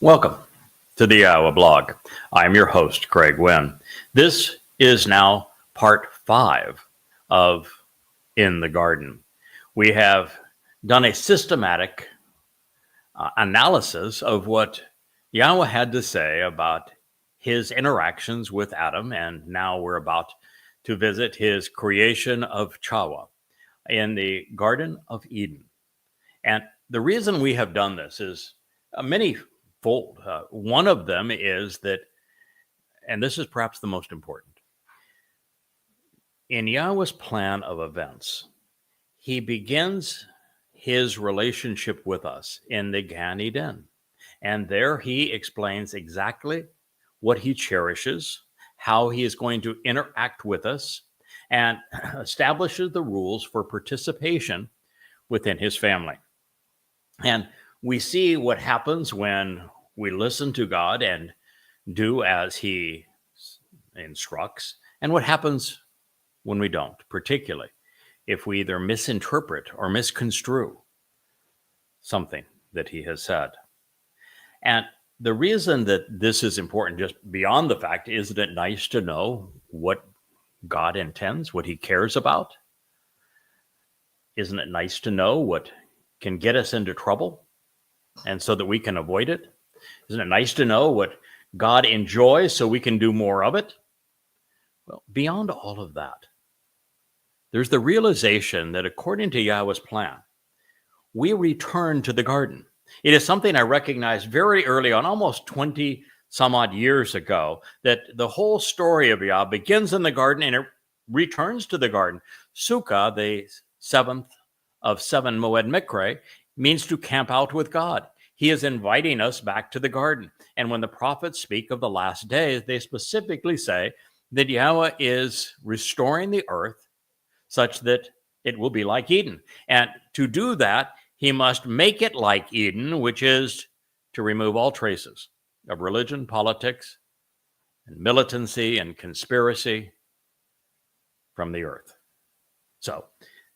Welcome to the Yahowah blog. I'm your host, Craig Wynn. This is now part 5 of In the Garden. We have done a systematic analysis of what Yahweh had to say about his interactions with Adam, and now we're about to visit his creation of Towrah in the Garden of Eden. And the reason we have done this is manyfold. One of them is that, and this is perhaps the most important, in Yahweh's plan of events, he begins his relationship with us in the Gan Eden. And there he explains exactly what he cherishes, how he is going to interact with us, and establishes the rules for participation within his family. And we see what happens when we listen to God and do as he instructs, and what happens when we don't, particularly if we either misinterpret or misconstrue something that he has said. And the reason that this is important, just beyond the fact, isn't it nice to know what God intends, what he cares about? Isn't it nice to know what can get us into trouble, and so that we can avoid it? Isn't it nice to know what God enjoys so we can do more of it? Well, beyond all of that, there's the realization that according to Yahweh's plan, we return to the garden. It is something I recognized very early on, almost 20 some odd years ago, that the whole story of Yah begins in the garden and it returns to the garden. Sukkah, the 7th of 7 Moed Mikre, means to camp out with God. He is inviting us back to the garden. And when the prophets speak of the last days, they specifically say that Yahweh is restoring the earth such that it will be like Eden. And to do that, he must make it like Eden, which is to remove all traces of religion, politics, and militancy and conspiracy from the earth. So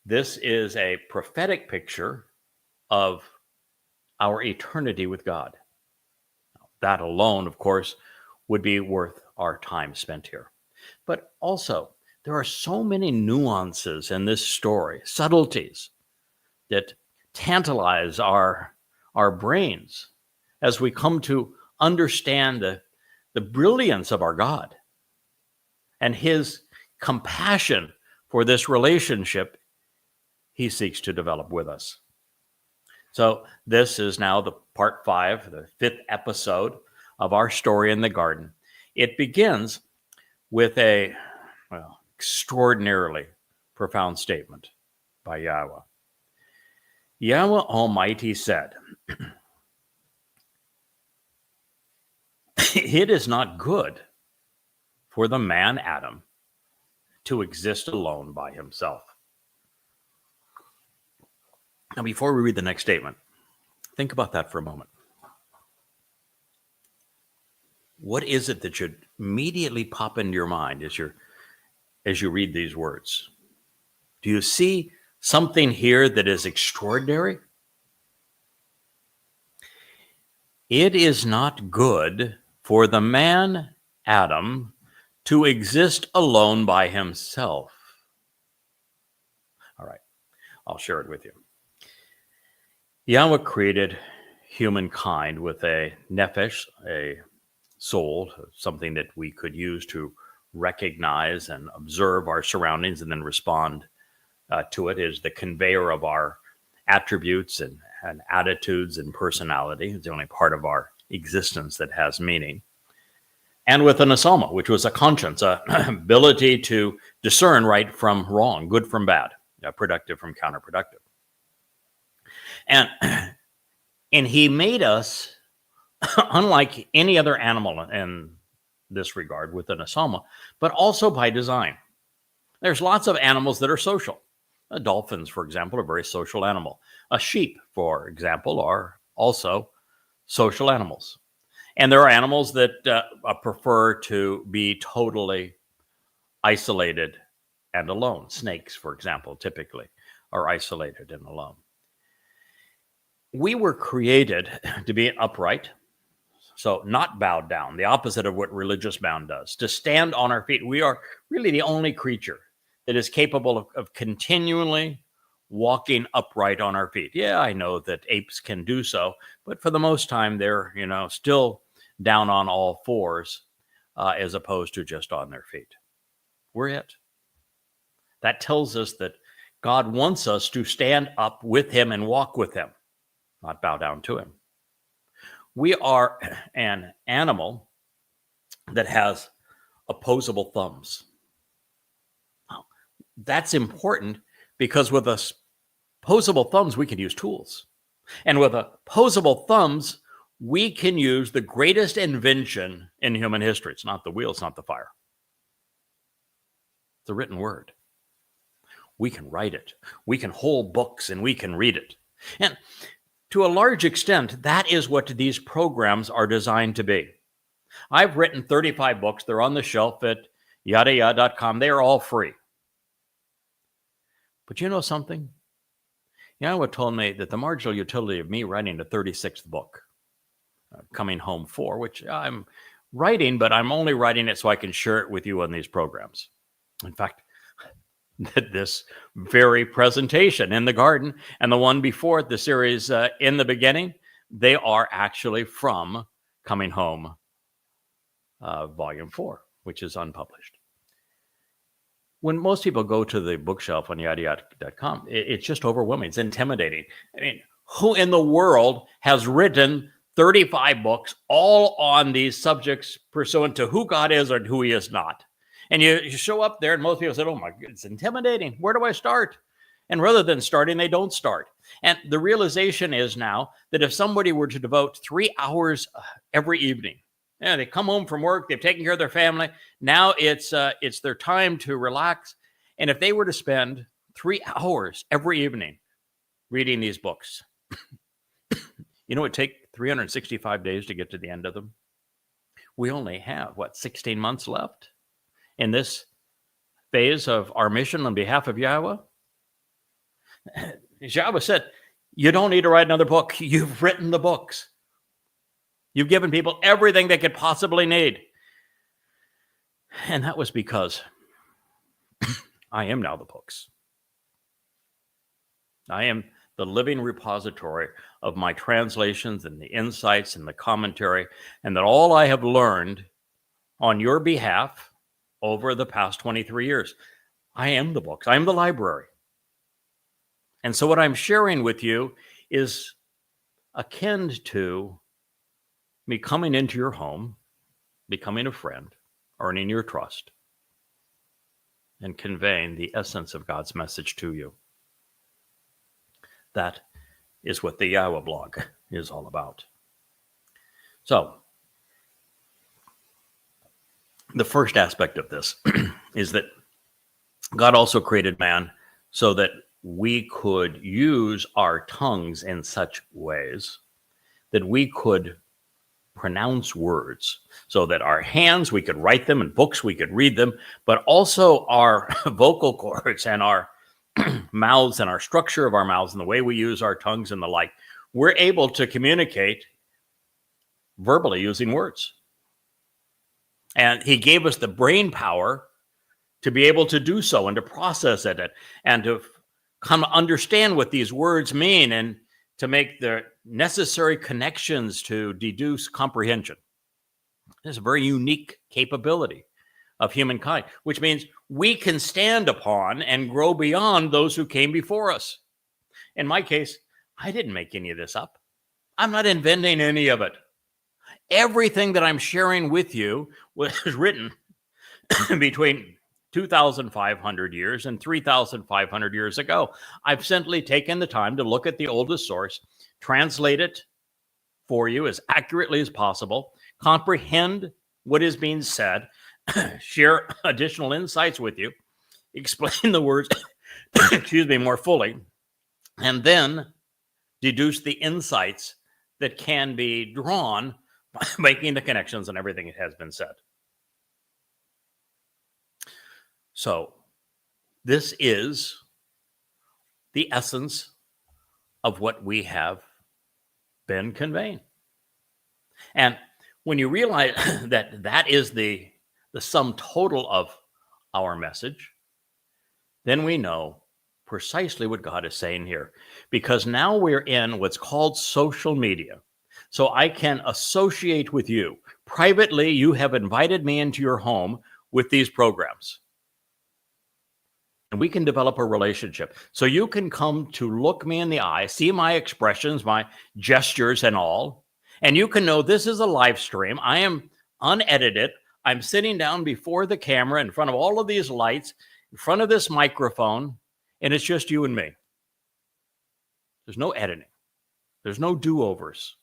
this is a prophetic picture of our eternity with God. That alone, of course, would be worth our time spent here. But also, there are so many nuances in this story, subtleties, that tantalize our brains as we come to understand the brilliance of our God and his compassion for this relationship he seeks to develop with us. So this is now the part 5, the 5th episode of our story in the garden. It begins with a, extraordinarily profound statement by Yahweh. Yahweh Almighty said, "It is not good for the man Adam to exist alone by himself." Now, before we read the next statement, think about that for a moment. What is it that should immediately pop into your mind as you read these words? Do you see something here that is extraordinary? It is not good for the man Adam to exist alone by himself. All right, I'll share it with you. Yahweh created humankind with a nefesh, a soul, something that we could use to recognize and observe our surroundings and then respond to it. It is the conveyor of our attributes and attitudes and personality. It's the only part of our existence that has meaning. And with an asoma, which was a conscience, an ability to discern right from wrong, good from bad, productive from counterproductive. And he made us unlike any other animal in this regard with an asoma, but also by design. There's lots of animals that are social. Dolphins, for example, are a very social animal. A sheep, for example, are also social animals. And there are animals that prefer to be totally isolated and alone. Snakes, for example, typically are isolated and alone. We were created to be upright, So not bowed down, the opposite of what religious bound does. To stand on our feet. We are really the only creature that is capable of continually walking upright on our feet. Yeah, I know that apes can do so, but for the most time, they're, still down on all fours as opposed to just on their feet. We're it. That tells us that God wants us to stand up with him and walk with him, not bow down to him. We are an animal that has opposable thumbs. That's important because with opposable thumbs, we can use tools. And with opposable thumbs, we can use the greatest invention in human history. It's not the wheel, it's not the fire. It's the written word. We can write it. We can hold books and we can read it. And to a large extent, that is what these programs are designed to be. I've written 35 books. They're on the shelf at yadayah.com. They are all free. But you know something? Yahowah told me that the marginal utility of me writing the 36th book, Coming Home 4, which I'm writing, but I'm only writing it so I can share it with you on these programs. In fact, this very presentation in the garden and the one before it, the series in the beginning, they are actually from Coming Home Volume 4, which is unpublished. When most people go to the bookshelf on yadayah.com, it's just overwhelming. It's intimidating. I mean, who in the world has written 35 books all on these subjects pursuant to who God is or who he is not? And you show up there and most people say, oh my God, it's intimidating. Where do I start? And rather than starting, they don't start. And the realization is now that if somebody were to devote 3 hours every evening, they come home from work, they've taken care of their family. Now it's their time to relax. And if they were to spend 3 hours every evening reading these books, it would take 365 days to get to the end of them. We only have, 16 months left in this phase of our mission on behalf of Yahowah? Yahowah said, you don't need to write another book. You've written the books. You've given people everything they could possibly need. And that was because I am now the books. I am the living repository of my translations and the insights and the commentary, and that all I have learned on your behalf over the past 23 years. I am the books. I am the library. And so what I'm sharing with you is akin to me coming into your home, becoming a friend, earning your trust, and conveying the essence of God's message to you. That is what the Yahowah blog is all about. So, the first aspect of this is that God also created man so that we could use our tongues in such ways that we could pronounce words, so that our hands, we could write them, and books, we could read them, but also our vocal cords and our mouths and our structure of our mouths and the way we use our tongues and the like, we're able to communicate verbally using words. And he gave us the brain power to be able to do so and to process it and to come to understand what these words mean and to make the necessary connections to deduce comprehension. It's a very unique capability of humankind, which means we can stand upon and grow beyond those who came before us. In my case, I didn't make any of this up. I'm not inventing any of it. Everything that I'm sharing with you was written between 2,500 years and 3,500 years ago. I've simply taken the time to look at the oldest source, translate it for you as accurately as possible, comprehend what is being said, share additional insights with you, explain the words, more fully, and then deduce the insights that can be drawn by making the connections and everything that has been said. So this is the essence of what we have been conveying. And When you realize that that is the sum total of our message, then we know precisely what God is saying here. Because now we're in what's called social media. So I can associate with you. Privately, you have invited me into your home with these programs. And we can develop a relationship. So you can come to look me in the eye, see my expressions, my gestures and all. And you can know this is a live stream. I am unedited. I'm sitting down before the camera in front of all of these lights, in front of this microphone, and it's just you and me. There's no editing. There's no do-overs.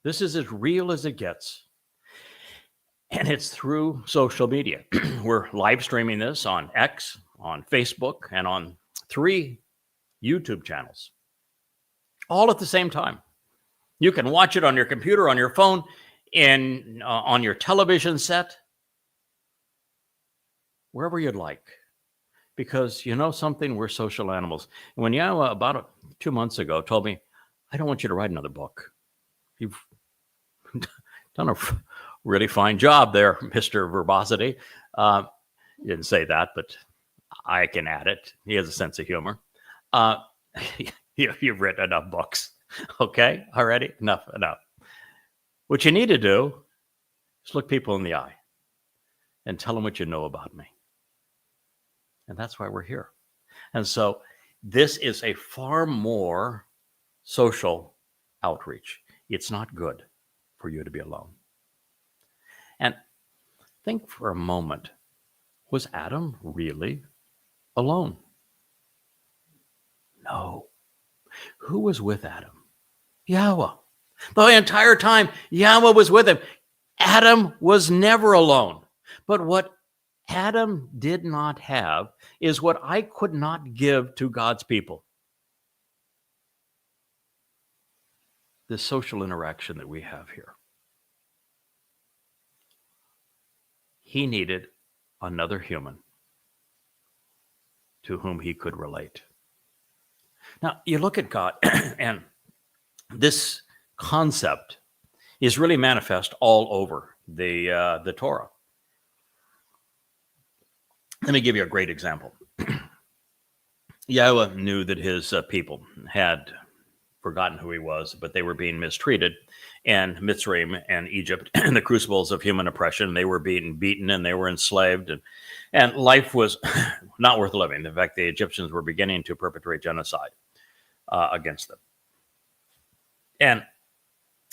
This is as real as it gets. And it's through social media. We're live streaming this on X, on Facebook, and on 3 YouTube channels, all at the same time. You can watch it on your computer, on your phone, and on your television set, wherever you'd like. Because you know something, we're social animals. And when Yahowah, about 2 months ago, told me, I don't want you to write another book. You've done a really fine job there, Mr. Verbosity. He didn't say that, but I can add it. He has a sense of humor. You've written enough books. Okay, already? Enough. What you need to do is look people in the eye and tell them what you know about me. And that's why we're here. And so this is a far more social outreach. It's not good for you to be alone. And think for a moment, was Adam really alone? No. Who was with Adam? Yahowah. The entire time, Yahowah was with him. Adam was never alone. But what Adam did not have is what I could not give to God's people. This social interaction that we have here. He needed another human to whom he could relate. Now, you look at God, and this concept is really manifest all over the Torah. Let me give you a great example. Yahowah knew that his people had forgotten who he was, but they were being mistreated. And Mitzrayim and Egypt, in the crucibles of human oppression, they were being beaten and they were enslaved. And life was not worth living. In fact, the Egyptians were beginning to perpetrate genocide against them. And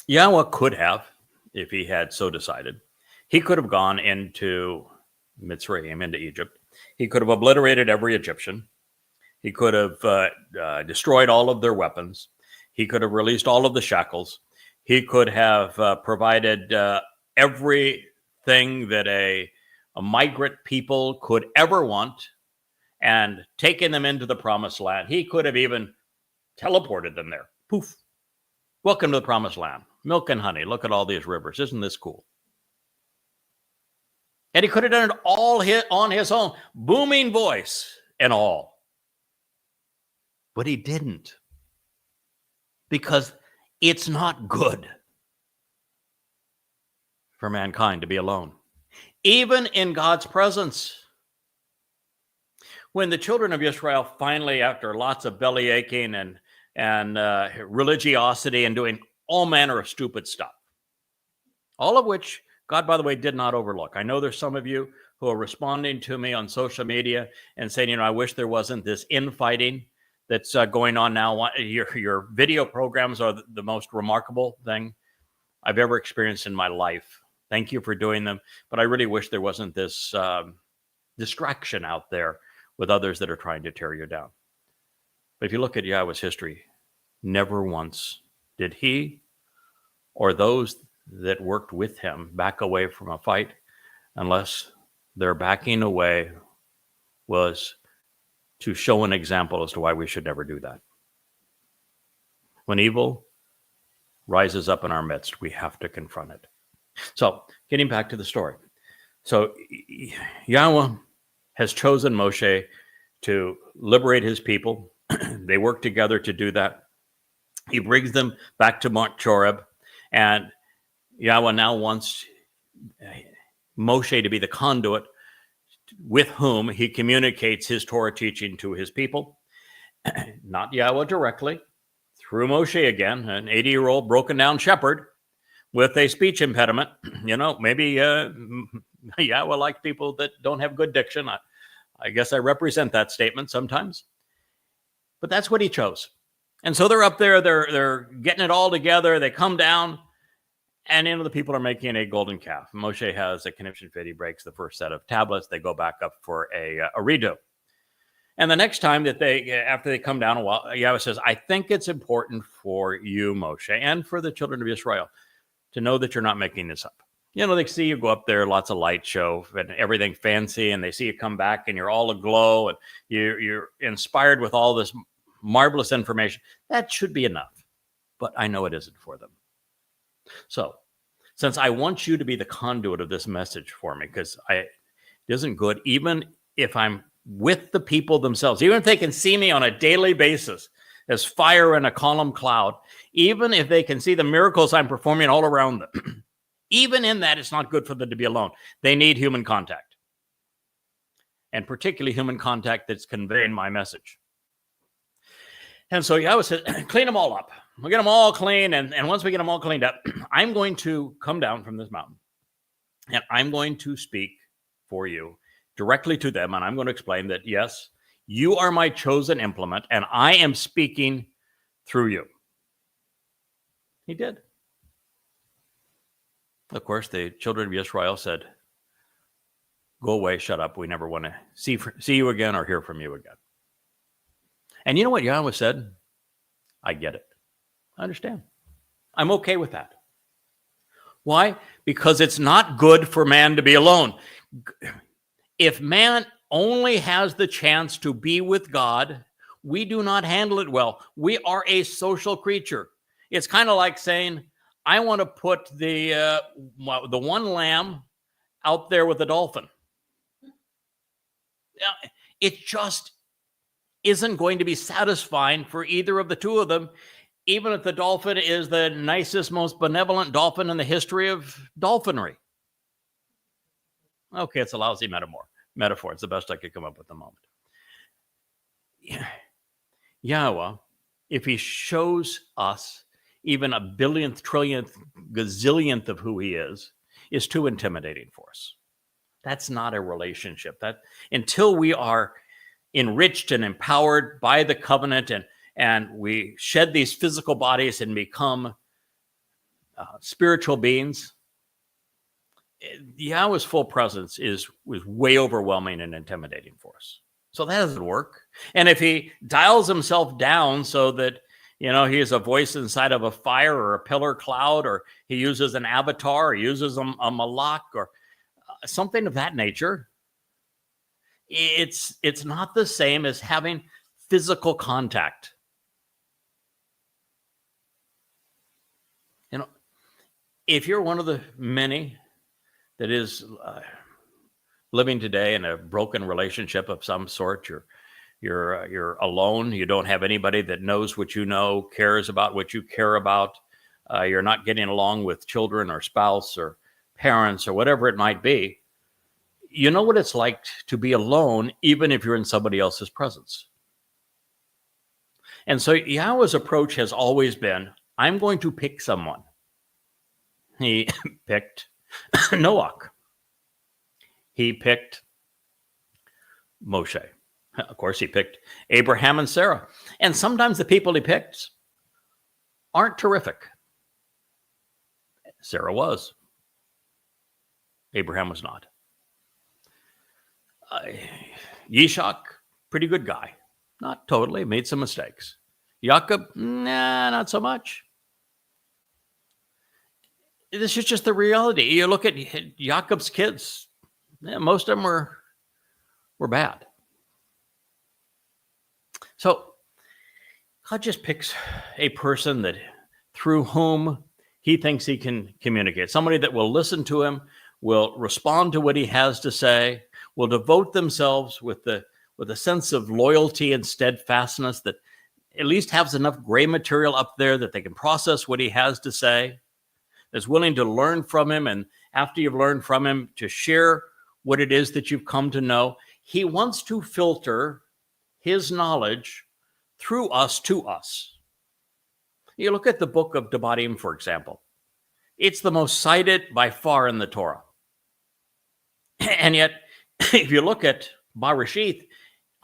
Yahowah could have, if he had so decided, he could have gone into Mitzrayim, into Egypt. He could have obliterated every Egyptian. He could have destroyed all of their weapons. He could have released all of the shackles. He could have provided everything that a migrant people could ever want and taken them into the promised land. He could have even teleported them there. Poof. Welcome to the promised land. Milk and honey. Look at all these rivers. Isn't this cool? And he could have done it all on his own, booming voice and all. But he didn't. Because it's not good for mankind to be alone, even in God's presence. When the children of Israel finally, after lots of belly aching and religiosity and doing all manner of stupid stuff, all of which God, by the way, did not overlook. I know there's some of you who are responding to me on social media and saying, I wish there wasn't this infighting that's going on now. Your video programs are the most remarkable thing I've ever experienced in my life. Thank you for doing them. But I really wish there wasn't this distraction out there with others that are trying to tear you down. But if you look at Yahowah's history, never once did he or those that worked with him back away from a fight, unless their backing away was to show an example as to why we should never do that. When evil rises up in our midst, we have to confront it. So, getting back to the story. So, Yahowah has chosen Moshe to liberate his people. They work together to do that. He brings them back to Mount Choreb, and Yahweh now wants Moshe to be the conduit with whom he communicates his Torah teaching to his people. Not Yahweh directly, through Moshe again, an 80-year-old broken down shepherd with a speech impediment. Maybe Yahweh likes people that don't have good diction. I guess I represent that statement sometimes. But that's what he chose. And so they're up there, they're getting it all together. They come down, and the people are making a golden calf. Moshe has a conniption fit. He breaks the first set of tablets. They go back up for a redo. And the next time after they come down a while, Yahweh says, I think it's important for you, Moshe, and for the children of Israel to know that you're not making this up. They see you go up there, lots of light show and everything fancy, and they see you come back and you're all aglow and you're inspired with all this marvelous information. That should be enough, but I know it isn't for them. So, since I want you to be the conduit of this message for me, because it isn't good, even if I'm with the people themselves, even if they can see me on a daily basis as fire in a column cloud, even if they can see the miracles I'm performing all around them, even in that, it's not good for them to be alone. They need human contact, and particularly human contact that's conveying my message. And so Yahweh says, clean them all up. We'll get them all clean, and once we get them all cleaned up, I'm going to come down from this mountain, and I'm going to speak for you directly to them, and I'm going to explain that, yes, you are my chosen implement, and I am speaking through you. He did. Of course, the children of Israel said, go away, shut up. We never want to see you again or hear from you again. And you know what Yahweh said? I get it. I understand. I'm okay with that. Why? Because it's not good for man to be alone. If man only has the chance to be with God, we do not handle it well. We are a social creature. It's kind of like saying, I want to put the one lamb out there with the dolphin. It just isn't going to be satisfying for either of the two of them, even if the dolphin is the nicest, most benevolent dolphin in the history of dolphinry. Okay, it's a lousy metaphor. It's the best I could come up with at the moment. Yahweh, if he shows us even a billionth, trillionth, gazillionth of who he is too intimidating for us. That's not a relationship. That until we are enriched and empowered by the covenant and we shed these physical bodies and become spiritual beings, Yahweh's full presence was way overwhelming and intimidating for us. So that doesn't work. And if he dials himself down so that, he is a voice inside of a fire or a pillar cloud, or he uses an avatar, or uses a malach or something of that nature, it's not the same as having physical contact. If you're one of the many that is living today in a broken relationship of some sort, you're alone. You don't have anybody that knows what you know, cares about what you care about. You're not getting along with children or spouse or parents or whatever it might be. You know what it's like to be alone, even if you're in somebody else's presence. And so Yahweh's approach has always been, I'm going to pick someone. He picked Noah. He picked Moshe. Of course, he picked Abraham and Sarah. And sometimes the people he picks aren't terrific. Sarah was. Abraham was not. Yishak, pretty good guy. Not totally, made some mistakes. Jacob, nah, not so much. This is just the reality. You look at Jacob's kids, most of them were bad. So God just picks a person that through whom he thinks he can communicate. Somebody that will listen to him, will respond to what he has to say, will devote themselves with a sense of loyalty and steadfastness that at least has enough gray material up there that they can process what he has to say. that's willing to learn from him, and after you've learned from him, to share what it is that you've come to know. He wants to filter his knowledge through us to us. You look at the book of Devarim, for example. It's the most cited by far in the Torah. And yet, if you look at Bereshith,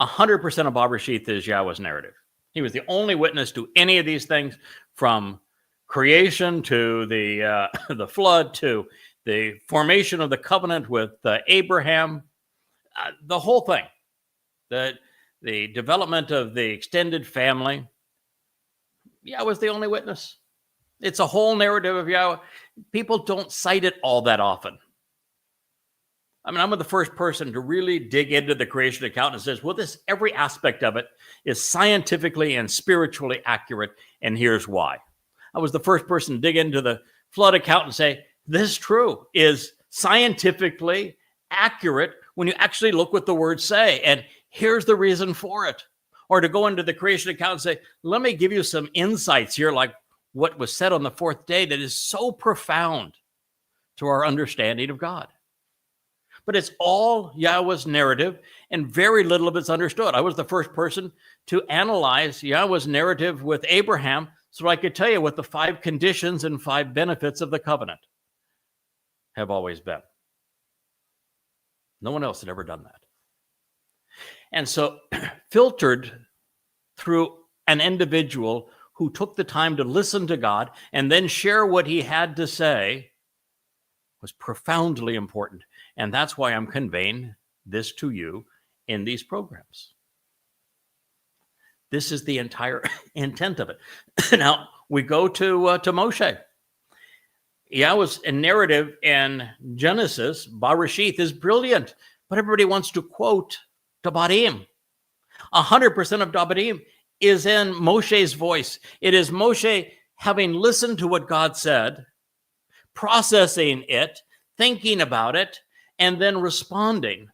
100% of Bereshith is Yahweh's narrative. He was the only witness to any of these things, from creation to the flood to the formation of the covenant with Abraham, the whole thing, the development of the extended family. Yahweh was the only witness. It's a whole narrative of Yahweh. People don't cite it all that often. I mean, I'm the first person to really dig into the creation account and says, well, every aspect of it is scientifically and spiritually accurate, and here's why. I was the first person to dig into the flood account and say, this true is scientifically accurate when you actually look what the words say, and here's the reason for it. Or to go into the creation account and say, let me give you some insights here, like what was said on the fourth day that is so profound to our understanding of God. But it's all Yahweh's narrative, and very little of it's understood. I was the first person to analyze Yahweh's narrative with Abraham so I could tell you what the 5 conditions and 5 benefits of the covenant have always been. No one else had ever done that. And so, filtered through an individual who took the time to listen to God and then share what he had to say was profoundly important. And that's why I'm conveying this to you in these programs. This is the entire intent of it. Now, we go to Moshe. Yahweh's narrative in Genesis, Bereshith, is brilliant, but everybody wants to quote Devarim. 100% of Devarim is in Moshe's voice. It is Moshe having listened to what God said, processing it, thinking about it, and then responding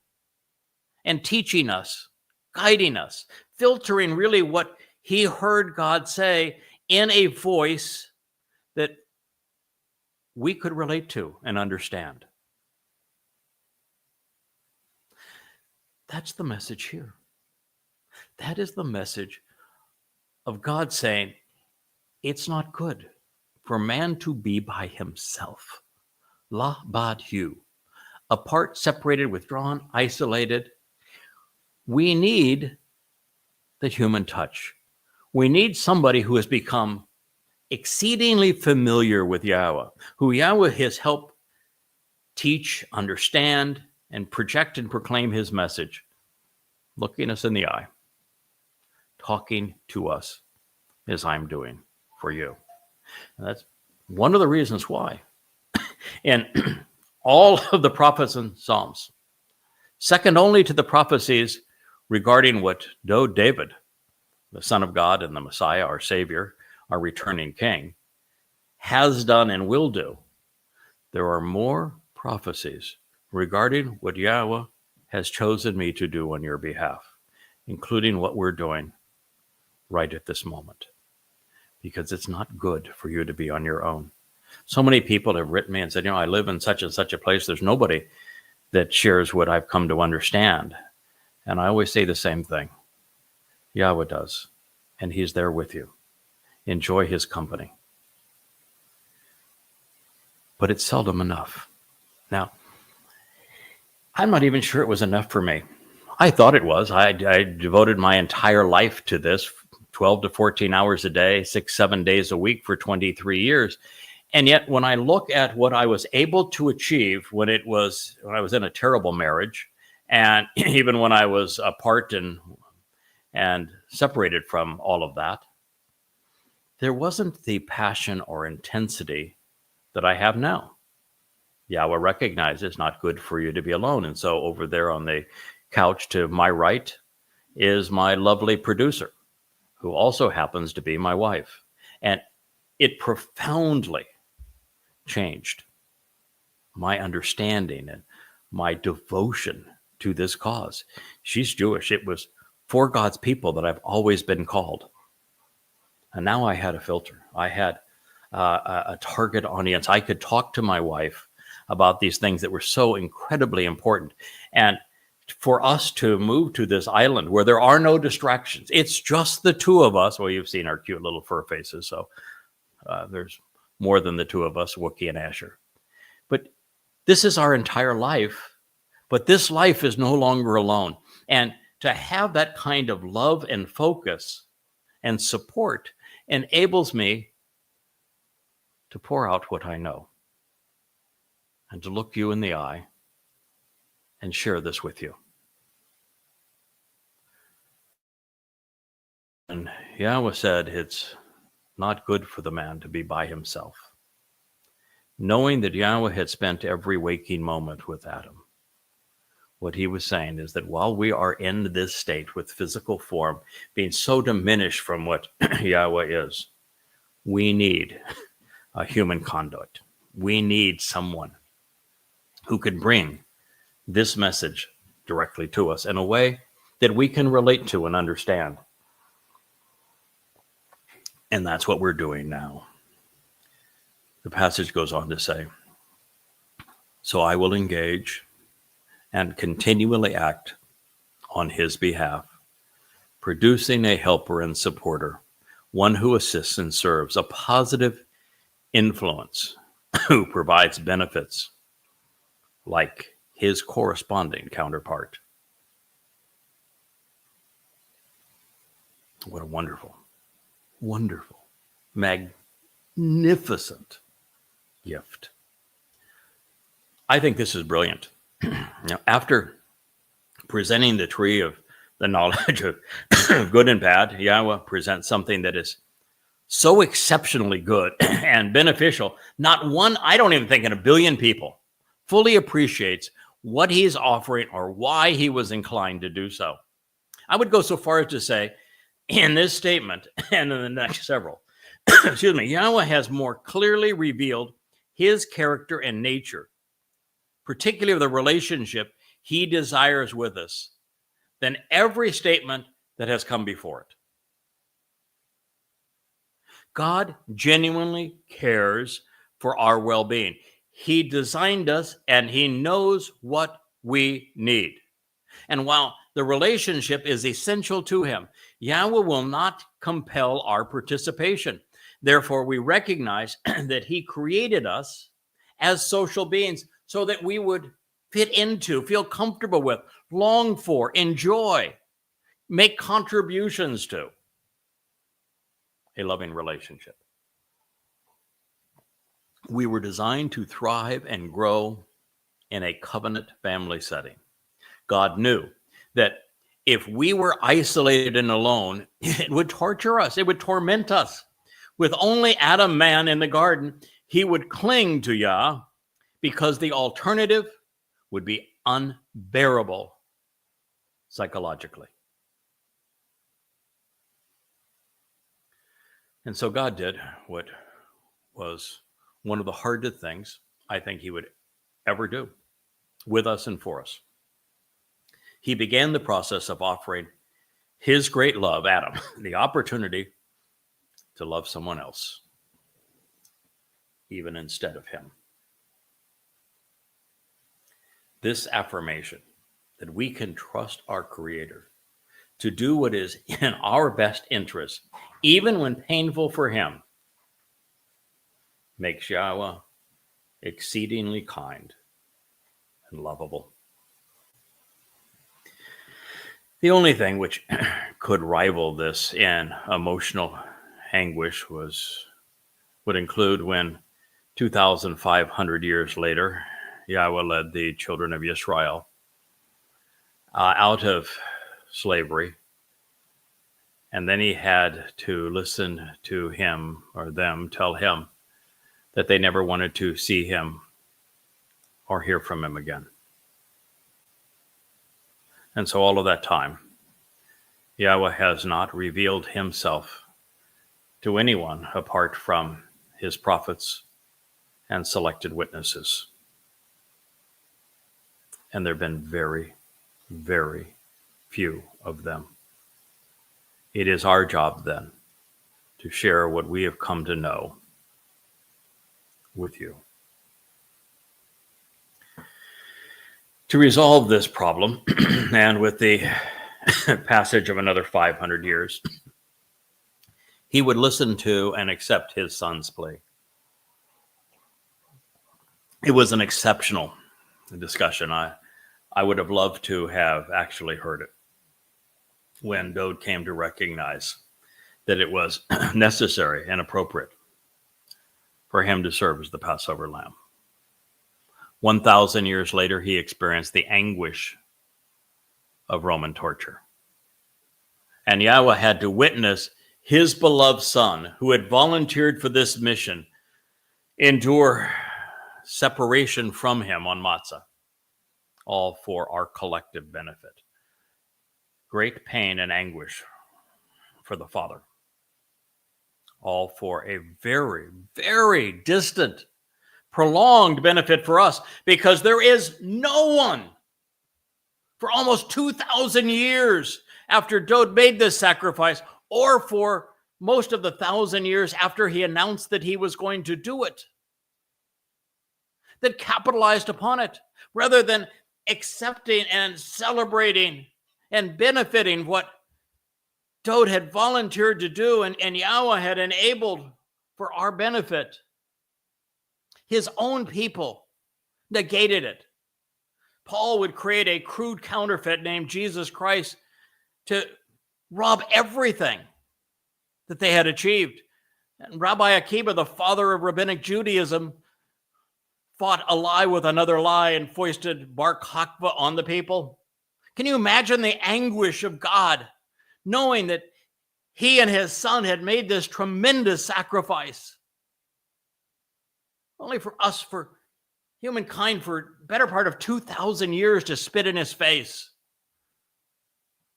and teaching us, guiding us, filtering really what he heard God say in a voice that we could relate to and understand. That's the message here. That is the message of God saying, it's not good for man to be by himself. La bad hu. Apart, separated, withdrawn, isolated. We need the human touch. We need somebody who has become exceedingly familiar with Yahweh, who Yahweh has helped teach, understand, and project and proclaim his message, looking us in the eye, talking to us as I'm doing for you. And that's one of the reasons why. And all of the prophets and Psalms, second only to the prophecies regarding what David, the Son of God and the Messiah, our Savior, our returning King, has done and will do. There are more prophecies regarding what Yahweh has chosen me to do on your behalf, including what we're doing right at this moment, because it's not good for you to be on your own. So many people have written me and said, I live in such and such a place. There's nobody that shares what I've come to understand. And I always say the same thing. Yahweh does. And he's there with you. Enjoy his company. But it's seldom enough. Now, I'm not even sure it was enough for me. I thought it was. I devoted my entire life to this, 12 to 14 hours a day, 6-7 days a week for 23 years. And yet, when I look at what I was able to achieve when I was in a terrible marriage, and even when I was apart and separated from all of that, there wasn't the passion or intensity that I have now. Yahweh recognizes it's not good for you to be alone. And so over there on the couch to my right is my lovely producer, who also happens to be my wife. And it profoundly changed my understanding and my devotion to this cause. She's Jewish. It was for God's people that I've always been called. And now I had a filter. I had a target audience. I could talk to my wife about these things that were so incredibly important. And for us to move to this island where there are no distractions, it's just the two of us. Well, you've seen our cute little fur faces, so there's more than the two of us, Wookiee and Asher. But this is our entire life, but this life is no longer alone. And to have that kind of love and focus and support enables me to pour out what I know and to look you in the eye and share this with you. And Yahweh said, it's not good for the man to be by himself. Knowing that Yahweh had spent every waking moment with Adam, what he was saying is that while we are in this state with physical form being so diminished from what Yahweh is, we need a human conduit. We need someone who can bring this message directly to us in a way that we can relate to and understand. And that's what we're doing now. The passage goes on to say, so I will engage and continually act on his behalf, producing a helper and supporter, one who assists and serves, a positive influence who provides benefits like his corresponding counterpart. What a wonderful, wonderful, magnificent gift. I think this is brilliant. Now, after presenting the tree of the knowledge of good and bad, Yahweh presents something that is so exceptionally good and beneficial. Not one, I don't even think in a billion people, fully appreciates what he's offering or why he was inclined to do so. I would go so far as to say, in this statement and in the next several, excuse me, Yahweh has more clearly revealed his character and nature, particularly the relationship he desires with us, than every statement that has come before it. God genuinely cares for our well-being. He designed us and he knows what we need. And while the relationship is essential to him, Yahweh will not compel our participation. Therefore, we recognize that he created us as social beings so that we would fit into, feel comfortable with, long for, enjoy, make contributions to a loving relationship. We were designed to thrive and grow in a covenant family setting. God knew that if we were isolated and alone, it would torture us. It would torment us. With only Adam, man, in the garden, he would cling to Yah because the alternative would be unbearable psychologically. And so God did what was one of the hardest things I think he would ever do with us and for us. He began the process of offering his great love, Adam, the opportunity to love someone else, even instead of him. This affirmation that we can trust our Creator to do what is in our best interest, even when painful for him, makes Yahweh exceedingly kind and lovable. The only thing which could rival this in emotional anguish would include when 2,500 years later, Yahweh led the children of Israel out of slavery, and then he had to listen to him or them tell him that they never wanted to see him or hear from him again. And so all of that time, Yahweh has not revealed himself to anyone apart from his prophets and selected witnesses. And there have been very, very few of them. It is our job then to share what we have come to know with you. To resolve this problem, and with the passage of another 500 years, he would listen to and accept his son's plea. It was an exceptional discussion. I would have loved to have actually heard it when Dowd came to recognize that it was necessary and appropriate for him to serve as the Passover lamb. 1,000 years later, he experienced the anguish of Roman torture. And Yahweh had to witness his beloved son, who had volunteered for this mission, endure separation from him on Matzah, all for our collective benefit. Great pain and anguish for the Father, all for a very, very distant, prolonged benefit for us, because there is no one for almost 2,000 years after Dowd made this sacrifice, or for most of the 1,000 years after he announced that he was going to do it, that capitalized upon it, rather than accepting and celebrating and benefiting what Dowd had volunteered to do and Yahweh had enabled for our benefit. His own people negated it. Paul would create a crude counterfeit named Jesus Christ to rob everything that they had achieved. And Rabbi Akiba, the father of rabbinic Judaism, fought a lie with another lie and foisted Bar Kokhba on the people. Can you imagine the anguish of God, knowing that he and his son had made this tremendous sacrifice, only for us, for humankind, for better part of 2,000 years to spit in his face,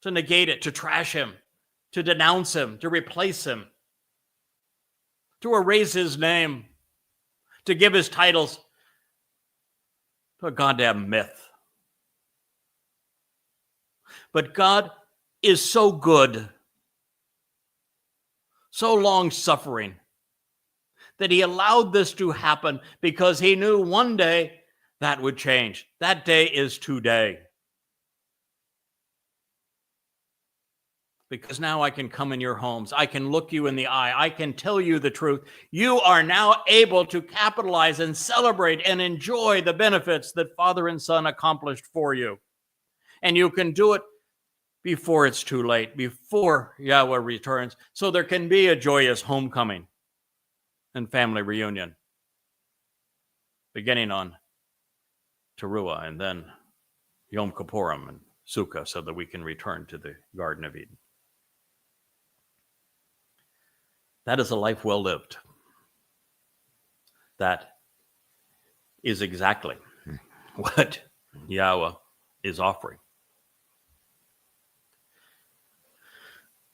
to negate it, to trash him, to denounce him, to replace him, to erase his name, to give his titles to a goddamn myth. But God is so good, so long-suffering, that he allowed this to happen because he knew one day that would change. That day is today. Because now I can come in your homes. I can look you in the eye. I can tell you the truth. You are now able to capitalize and celebrate and enjoy the benefits that Father and Son accomplished for you. And you can do it before it's too late, before Yahweh returns, so there can be a joyous homecoming and family reunion, beginning on Towrah and then Yom Kippurim and Sukkah, so that we can return to the Garden of Eden. That is a life well lived. That is exactly what Yahweh is offering.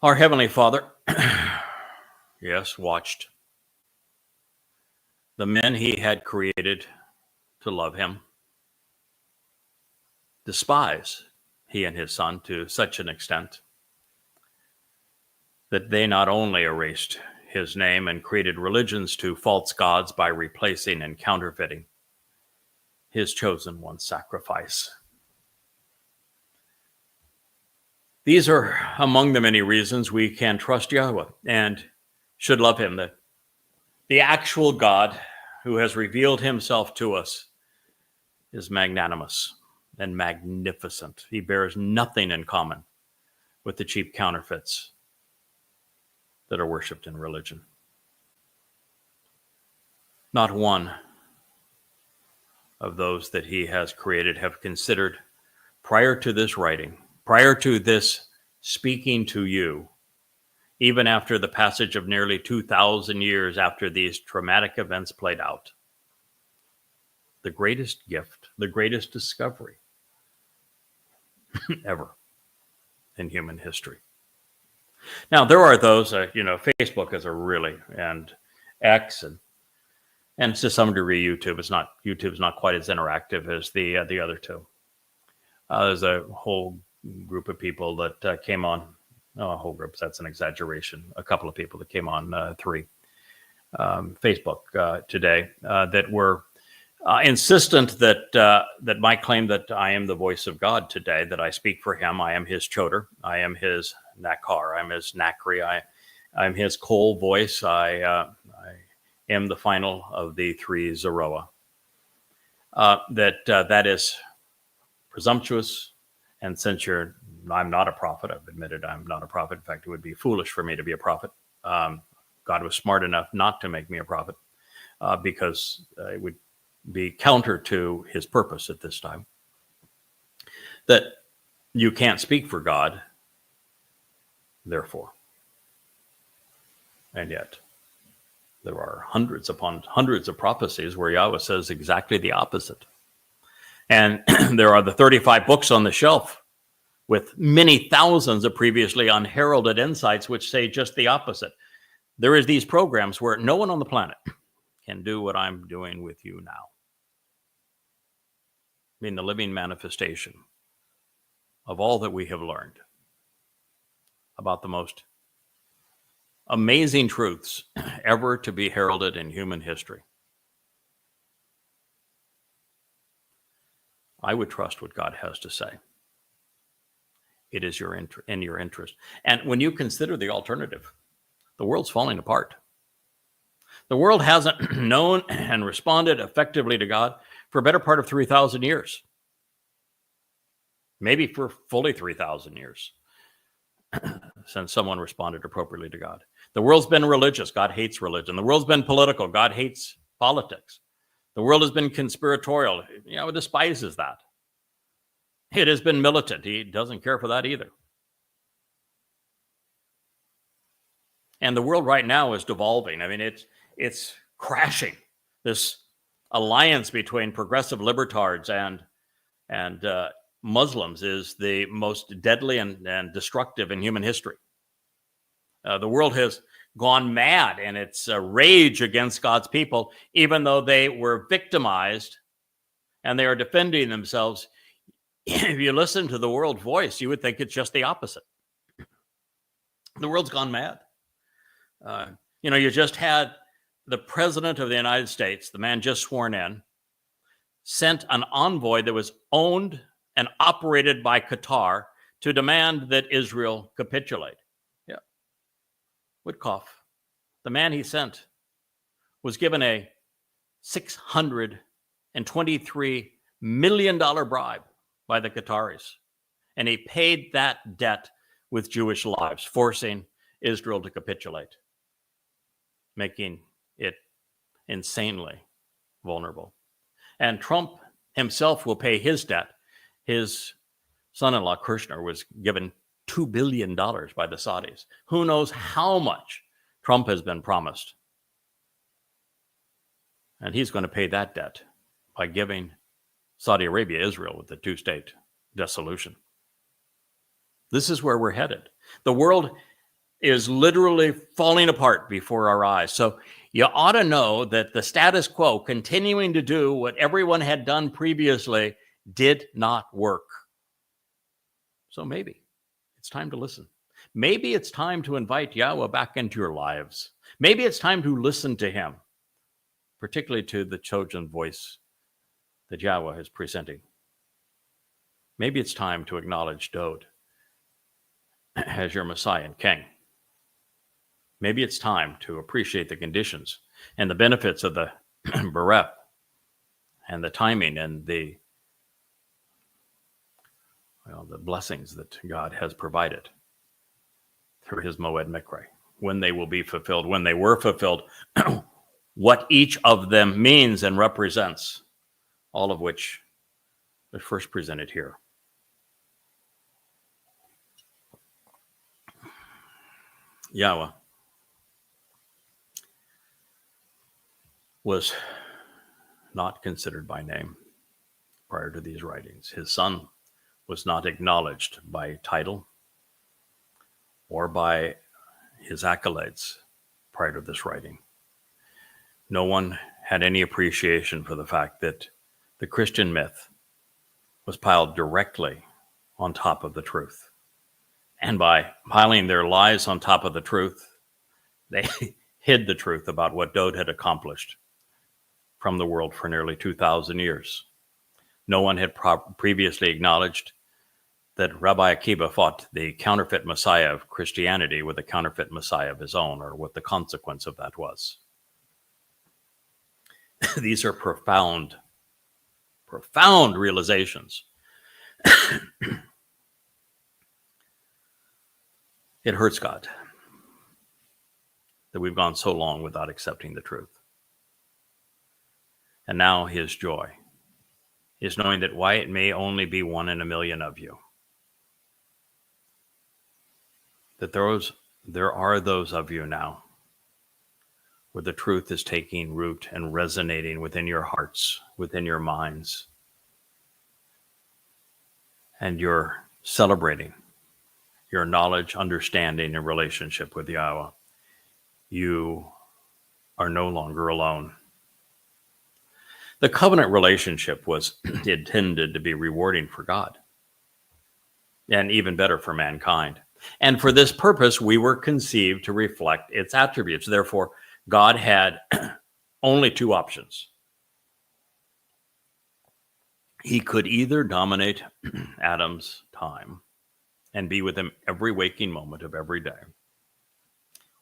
Our Heavenly Father, yes, watched the men he had created to love him despise he and his son to such an extent that they not only erased his name and created religions to false gods by replacing and counterfeiting his chosen one's sacrifice. These are among the many reasons we can trust Yahweh and should love him. The actual God who has revealed himself to us is magnanimous and magnificent. He bears nothing in common with the cheap counterfeits that are worshipped in religion. Not one of those that he has created have considered, prior to this writing, prior to this speaking to you, even after the passage of nearly 2,000 years after these traumatic events played out, the greatest gift, the greatest discovery ever in human history. Now, there are those, Facebook is a really, and X, and to some degree YouTube's not quite as interactive as the other two. There's a whole group of people that came on. A whole group, that's an exaggeration. A couple of people that came on, 3, Facebook today that were insistent that my claim that I am the voice of God today, that I speak for him, I am his choder, I am his nakar, I'm his nakri, I'm his kol voice, I am the final of the three zeroah. That is presumptuous, and since I'm not a prophet, I've admitted I'm not a prophet. In fact, it would be foolish for me to be a prophet. God was smart enough not to make me a prophet because it would be counter to his purpose at this time. That you can't speak for God, therefore. And yet, there are hundreds upon hundreds of prophecies where Yahweh says exactly the opposite. And there are the 35 books on the shelf with many thousands of previously unheralded insights which say just the opposite. There is these programs where no one on the planet can do what I'm doing with you now. I mean, the living manifestation of all that we have learned about the most amazing truths ever to be heralded in human history. I would trust what God has to say. It is in your interest. And when you consider the alternative, the world's falling apart. The world hasn't known and responded effectively to God for a better part of 3,000 years. Maybe for fully 3,000 years since someone responded appropriately to God. The world's been religious. God hates religion. The world's been political. God hates politics. The world has been conspiratorial. It despises that. It has been militant. He doesn't care for that either. And the world right now is devolving. I mean, it's crashing. This alliance between progressive libertards and Muslims is the most deadly and destructive in human history. The world has gone mad in its rage against God's people, even though they were victimized and they are defending themselves. If you listen to the world voice, you would think it's just the opposite. The world's gone mad. You just had the president of the United States, the man just sworn in, sent an envoy that was owned and operated by Qatar to demand that Israel capitulate. Yeah. Woodcoff, the man he sent, was given a $623 million bribe by the Qataris. And he paid that debt with Jewish lives, forcing Israel to capitulate, making it insanely vulnerable. And Trump himself will pay his debt. His son-in-law, Kirshner, was given $2 billion by the Saudis. Who knows how much Trump has been promised. And he's going to pay that debt by giving Saudi Arabia Israel with the two-state dissolution. This is where we're headed. The world is literally falling apart before our eyes. So you ought to know that the status quo, continuing to do what everyone had done previously, did not work. So maybe it's time to listen. Maybe it's time to invite Yahweh back into your lives. Maybe it's time to listen to him, particularly to the chosen voice that Yahweh is presenting. Maybe it's time to acknowledge Dode as your Messiah and King. Maybe it's time to appreciate the conditions and the benefits of the bereth and the timing and the blessings that God has provided through his Moed Mikre, when they will be fulfilled, when they were fulfilled, what each of them means and represents, all of which is first presented here. Yahweh was not considered by name prior to these writings. His son was not acknowledged by title or by his accolades prior to this writing. No one had any appreciation for the fact that the Christian myth was piled directly on top of the truth. And by piling their lies on top of the truth, they hid the truth about what Dowd had accomplished from the world for nearly 2,000 years. No one had previously acknowledged that Rabbi Akiva fought the counterfeit Messiah of Christianity with a counterfeit Messiah of his own, or what the consequence of that was. These are profound realizations. It hurts God that we've gone so long without accepting the truth. And now his joy is knowing that while it may only be 1 in a million of you, that there are those of you now where the truth is taking root and resonating within your hearts, within your minds, and you're celebrating your knowledge, understanding, and relationship with Yahweh. You are no longer alone. The covenant relationship was intended to be rewarding for God, and even better for mankind. And for this purpose, we were conceived to reflect its attributes. Therefore, God had only 2 options. He could either dominate Adam's time and be with him every waking moment of every day,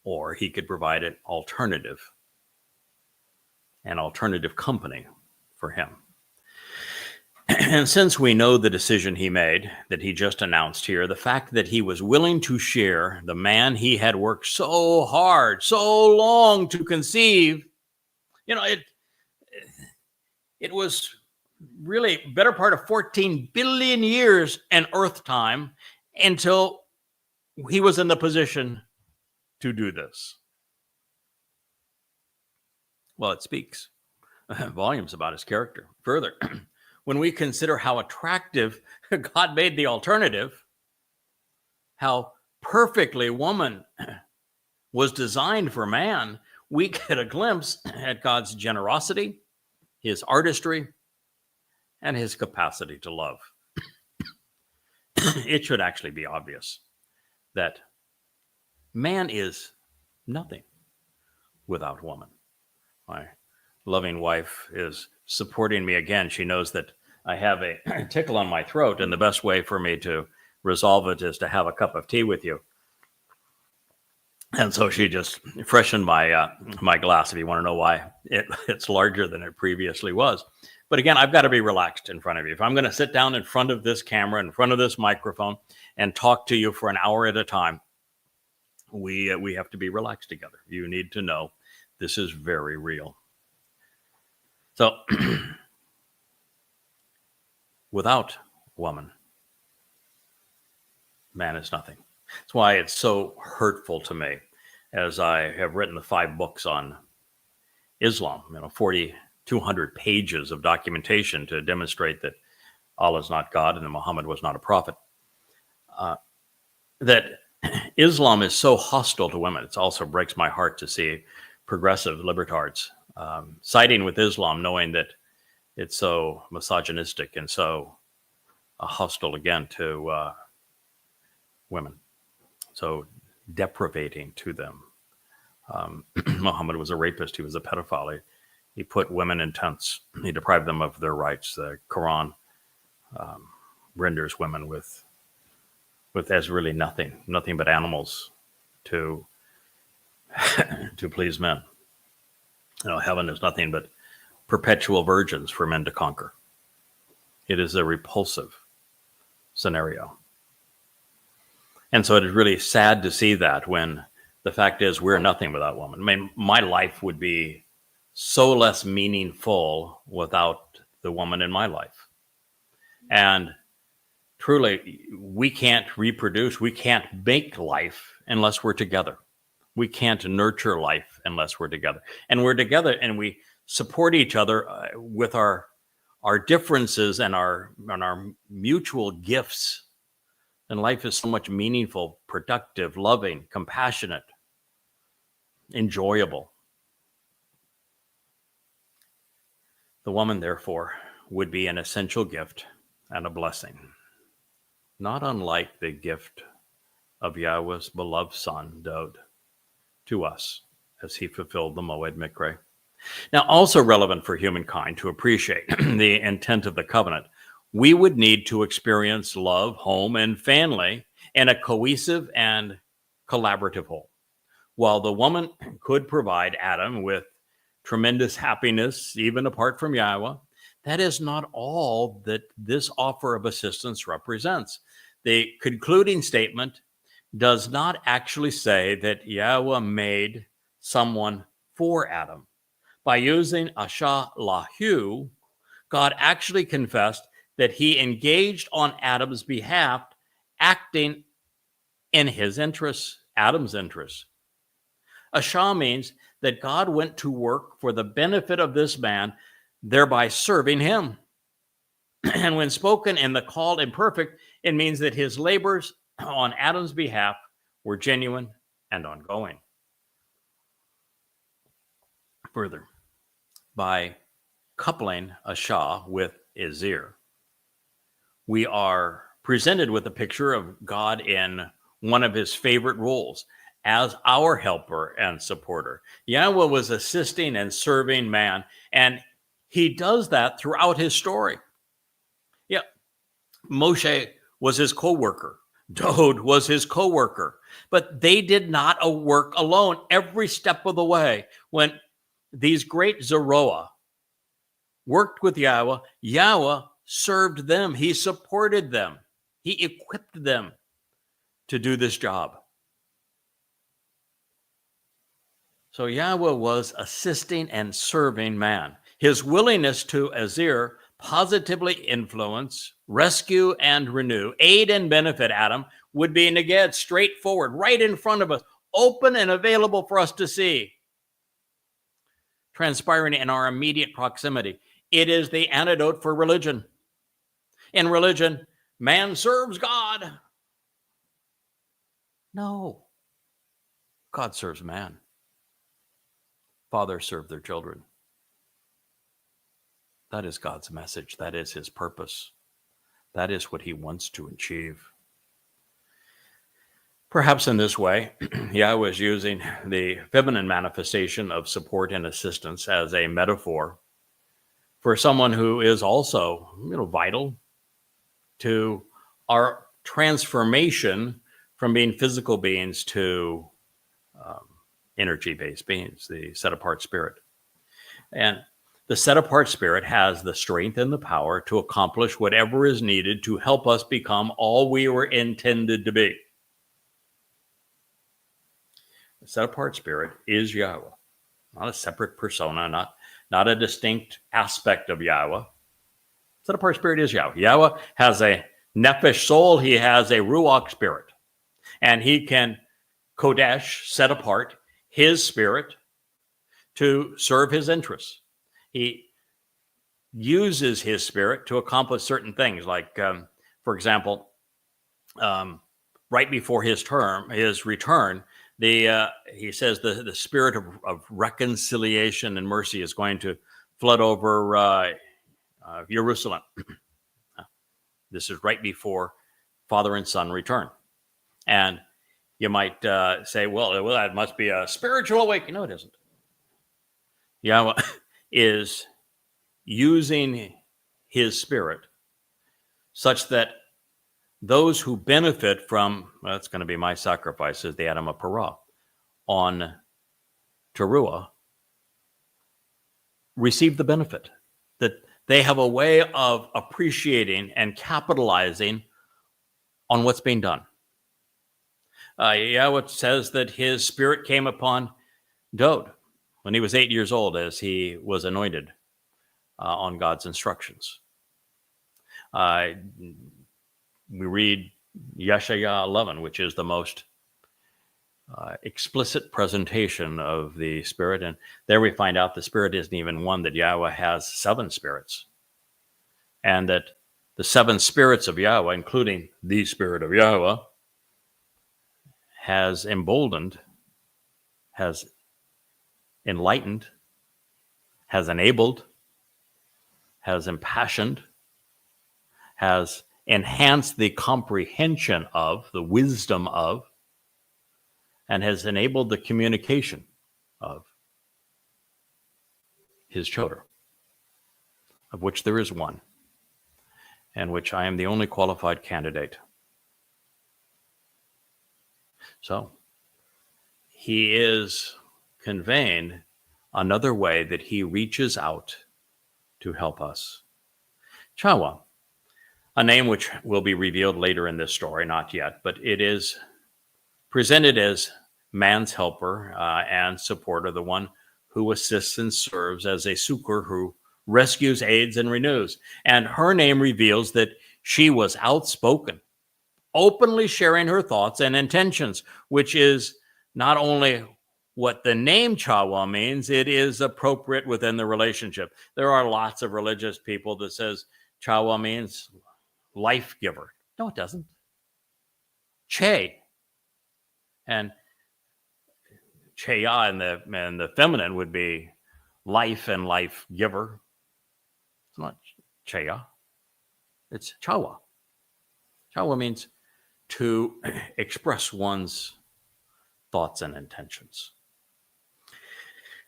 or he could provide an alternative company for him. And since we know the decision he made that he just announced here, the fact that he was willing to share the man he had worked so hard, so long to conceive, it was really better part of 14 billion years in earth time until he was in the position to do this. Well, it speaks volumes about his character. Further, when we consider how attractive God made the alternative, how perfectly woman was designed for man, we get a glimpse at God's generosity, his artistry, and his capacity to love. It should actually be obvious that man is nothing without woman. My loving wife is supporting me again. She knows that I have a tickle on my throat, and the best way for me to resolve it is to have a cup of tea with you. And so she just freshened my glass, if you want to know why it's larger than it previously was. But again, I've got to be relaxed in front of you. If I'm going to sit down in front of this camera, in front of this microphone, and talk to you for an hour at a time, we have to be relaxed together. You need to know this is very real. So, without woman, man is nothing. That's why it's so hurtful to me, as I have written the 5 books on Islam, 4,200 pages of documentation to demonstrate that Allah is not God and that Muhammad was not a prophet, that Islam is so hostile to women. It also breaks my heart to see progressive libertards siding with Islam, knowing that it's so misogynistic and so hostile again to women, so deprivating to them. Muhammad was a rapist. He was a pedophile. He put women in tents. He deprived them of their rights. The Quran renders women with as really nothing but animals to please men. Heaven is nothing but perpetual virgins for men to conquer. It is a repulsive scenario. And so it is really sad to see that, when the fact is we're nothing without woman. I mean, my life would be so less meaningful without the woman in my life. And truly, we can't reproduce, we can't make life unless we're together. We can't nurture life unless we're together. And we're together and we support each other with our differences and our mutual gifts. And life is so much meaningful, productive, loving, compassionate, enjoyable. The woman, therefore, would be an essential gift and a blessing, not unlike the gift of Yahweh's beloved son, Dowd, to us as he fulfilled the Moed Mikre. Now, also relevant for humankind to appreciate the intent of the covenant, we would need to experience love, home, and family in a cohesive and collaborative whole. While the woman could provide Adam with tremendous happiness, even apart from Yahweh, that is not all that this offer of assistance represents. The concluding statement does not actually say that Yahweh made someone for Adam. By using Asha Lahu, God actually confessed that he engaged on Adam's behalf, acting in his interests, Adam's interests. Asha means that God went to work for the benefit of this man, thereby serving him. And when spoken in the called imperfect, it means that his labors on Adam's behalf were genuine and ongoing. Further, by coupling Asha with Izir, we are presented with a picture of God in one of his favorite roles as our helper and supporter. Yahweh was assisting and serving man, and he does that throughout his story. Yeah, Moshe was his co-worker. Dod was his co-worker. But they did not work alone every step of the way. When these great Zeroah worked with Yahweh, Yahweh served them. He supported them. He equipped them to do this job. So Yahweh was assisting and serving man. His willingness to Azir positively influence, rescue, and renew, aid and benefit Adam would be neged, straightforward, right in front of us, open and available for us to see, transpiring in our immediate proximity. It is the antidote for religion. In religion, man serves God. No, God serves man. Fathers serve their children. That is God's message. That is his purpose. That is what he wants to achieve. Perhaps in this way, Yahweh is using the feminine manifestation of support and assistance as a metaphor for someone who is also, vital to our transformation from being physical beings to energy-based beings, the set-apart spirit. And the set-apart spirit has the strength and the power to accomplish whatever is needed to help us become all we were intended to be. The set-apart spirit is Yahweh, not a separate persona, not a distinct aspect of Yahweh. Set-apart spirit is Yahweh. Yahweh has a nephesh soul. He has a ruach spirit. And he can kodesh, set apart, his spirit to serve his interests. He uses his spirit to accomplish certain things, like, for example, right before his return, he says the spirit of reconciliation and mercy is going to flood over Jerusalem. This is right before Father and Son return. And you might say, well, that must be a spiritual awakening. No, it isn't. Yahweh is using his spirit such that those who benefit from, that's going to be my sacrifice, is the Adam of Parah, on Teruah, receive the benefit, that they have a way of appreciating and capitalizing on what's being done. Yahweh says that his spirit came upon Dod when he was 8 years old, as he was anointed on God's instructions. We read Yeshaya 11, which is the most explicit presentation of the Spirit. And there we find out the Spirit isn't even one, that Yahweh has 7 spirits. And that the 7 spirits of Yahweh, including the Spirit of Yahweh, has emboldened, has enlightened, has enabled, has impassioned, has enhanced the comprehension of, the wisdom of, and has enabled the communication of his children, of which there is one, and which I am the only qualified candidate. So he is conveying another way that he reaches out to help us. Towrah, a name which will be revealed later in this story, not yet, but it is presented as man's helper and supporter, the one who assists and serves as a succor who rescues, aids, and renews. And her name reveals that she was outspoken, openly sharing her thoughts and intentions, which is not only what the name Towrah means, it is appropriate within the relationship. There are lots of religious people that says Towrah means life giver. No, it doesn't. Che. And Cheya in the feminine would be life and life giver. It's not Cheya. It's Towrah. Towrah means to express one's thoughts and intentions.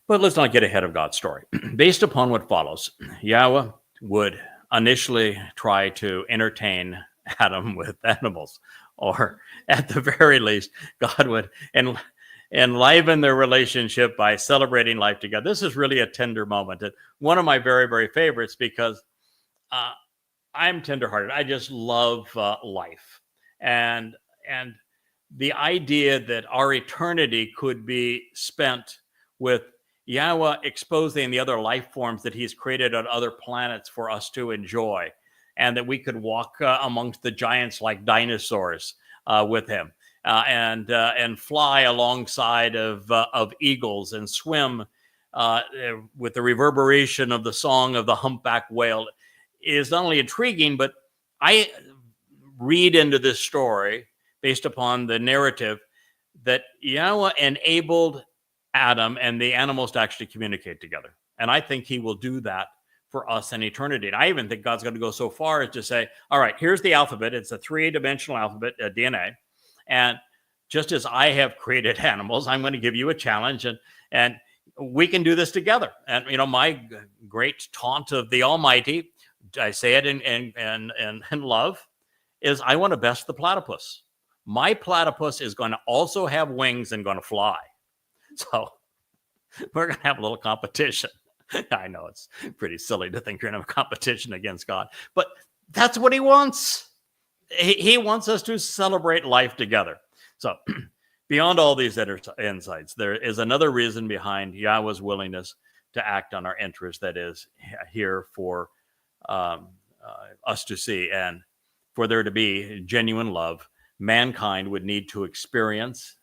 But let's not get ahead of God's story. Based upon what follows, Yahweh would initially try to entertain Adam with animals, or at the very least, God would enliven their relationship by celebrating life together. This is really a tender moment. And one of my very, very favorites, because I'm tenderhearted. I just love life. And the idea that our eternity could be spent with Yahweh exposing the other life forms that he's created on other planets for us to enjoy, and that we could walk amongst the giants like dinosaurs with him, and fly alongside of eagles, and swim with the reverberation of the song of the humpback whale, is not only intriguing, but I read into this story based upon the narrative that Yahweh enabled Adam and the animals to actually communicate together. And I think he will do that for us in eternity. And I even think God's going to go so far as to say, all right, here's the alphabet. It's a 3-dimensional alphabet, DNA. And just as I have created animals, I'm going to give you a challenge, and we can do this together. And, my great taunt of the Almighty, I say it in love, is I want to best the platypus. My platypus is going to also have wings and going to fly. So we're going to have a little competition. I know it's pretty silly to think you're going to have a competition against God, but that's what he wants. He wants us to celebrate life together. So beyond all these insights, there is another reason behind Yahweh's willingness to act on our interest that is here for us to see. And for there to be genuine love, mankind would need to experience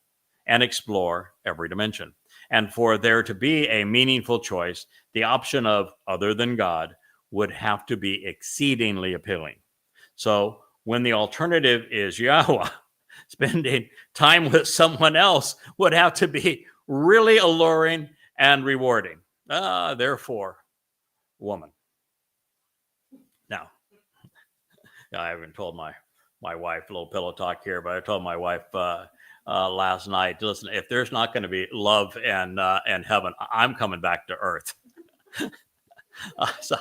and explore every dimension. And for there to be a meaningful choice, the option of other than God would have to be exceedingly appealing. So when the alternative is Yahweh, spending time with someone else would have to be really alluring and rewarding. Therefore, woman. Now, I haven't told my wife, a little pillow talk here, but I told my wife last night, listen, if there's not going to be love and heaven, I'm coming back to earth. So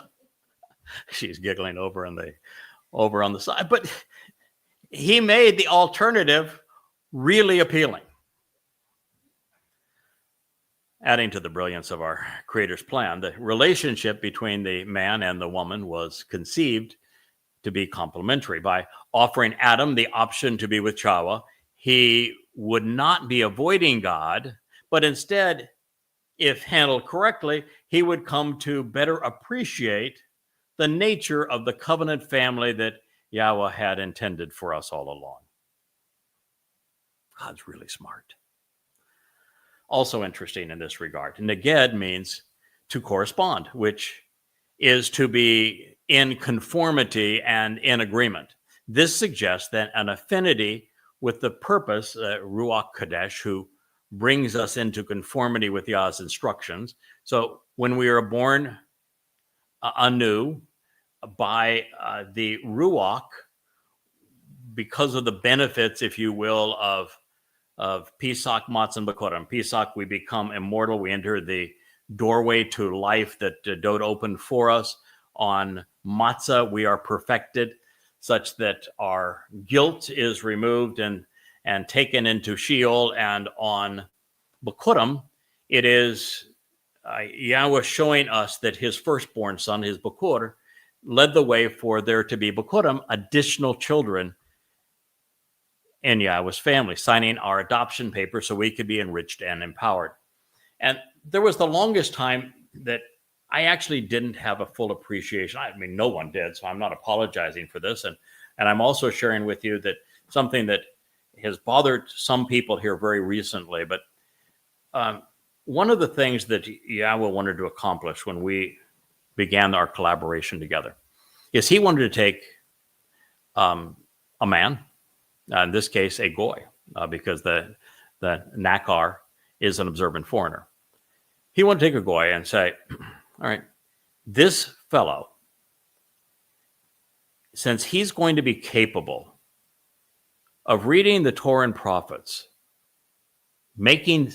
she's giggling over on the side, but he made the alternative really appealing. Adding to the brilliance of our Creator's plan, the relationship between the man and the woman was conceived to be complementary. By offering Adam the option to be with Towrah, he would not be avoiding God, but instead, if handled correctly, he would come to better appreciate the nature of the covenant family that Yahweh had intended for us all along. God's really smart. Also interesting in this regard, neged means to correspond, which is to be in conformity and in agreement. This suggests that an affinity with the purpose, Ruach Kadesh, who brings us into conformity with Yah's instructions. So when we are born anew by the Ruach, because of the benefits, if you will, of of Pesach, Matzah, and Bekurim. Pesach, we become immortal. We enter the doorway to life that Dode opened for us. On Matzah, we are perfected such that our guilt is removed and taken into Sheol. And on Bekurim, it is Yahweh showing us that his firstborn son, his Bekur, led the way for there to be Bekurim, additional children in Yahweh's family, signing our adoption paper so we could be enriched and empowered. And there was the longest time that I actually didn't have a full appreciation. I mean, no one did, so I'm not apologizing for this. And I'm also sharing with you that something that has bothered some people here very recently. But one of the things that Yahweh wanted to accomplish when we began our collaboration together is he wanted to take a man, in this case, a goy, because the Nakar is an observant foreigner. He wanted to take a goy and say, all right, this fellow, since he's going to be capable of reading the Torah and prophets, making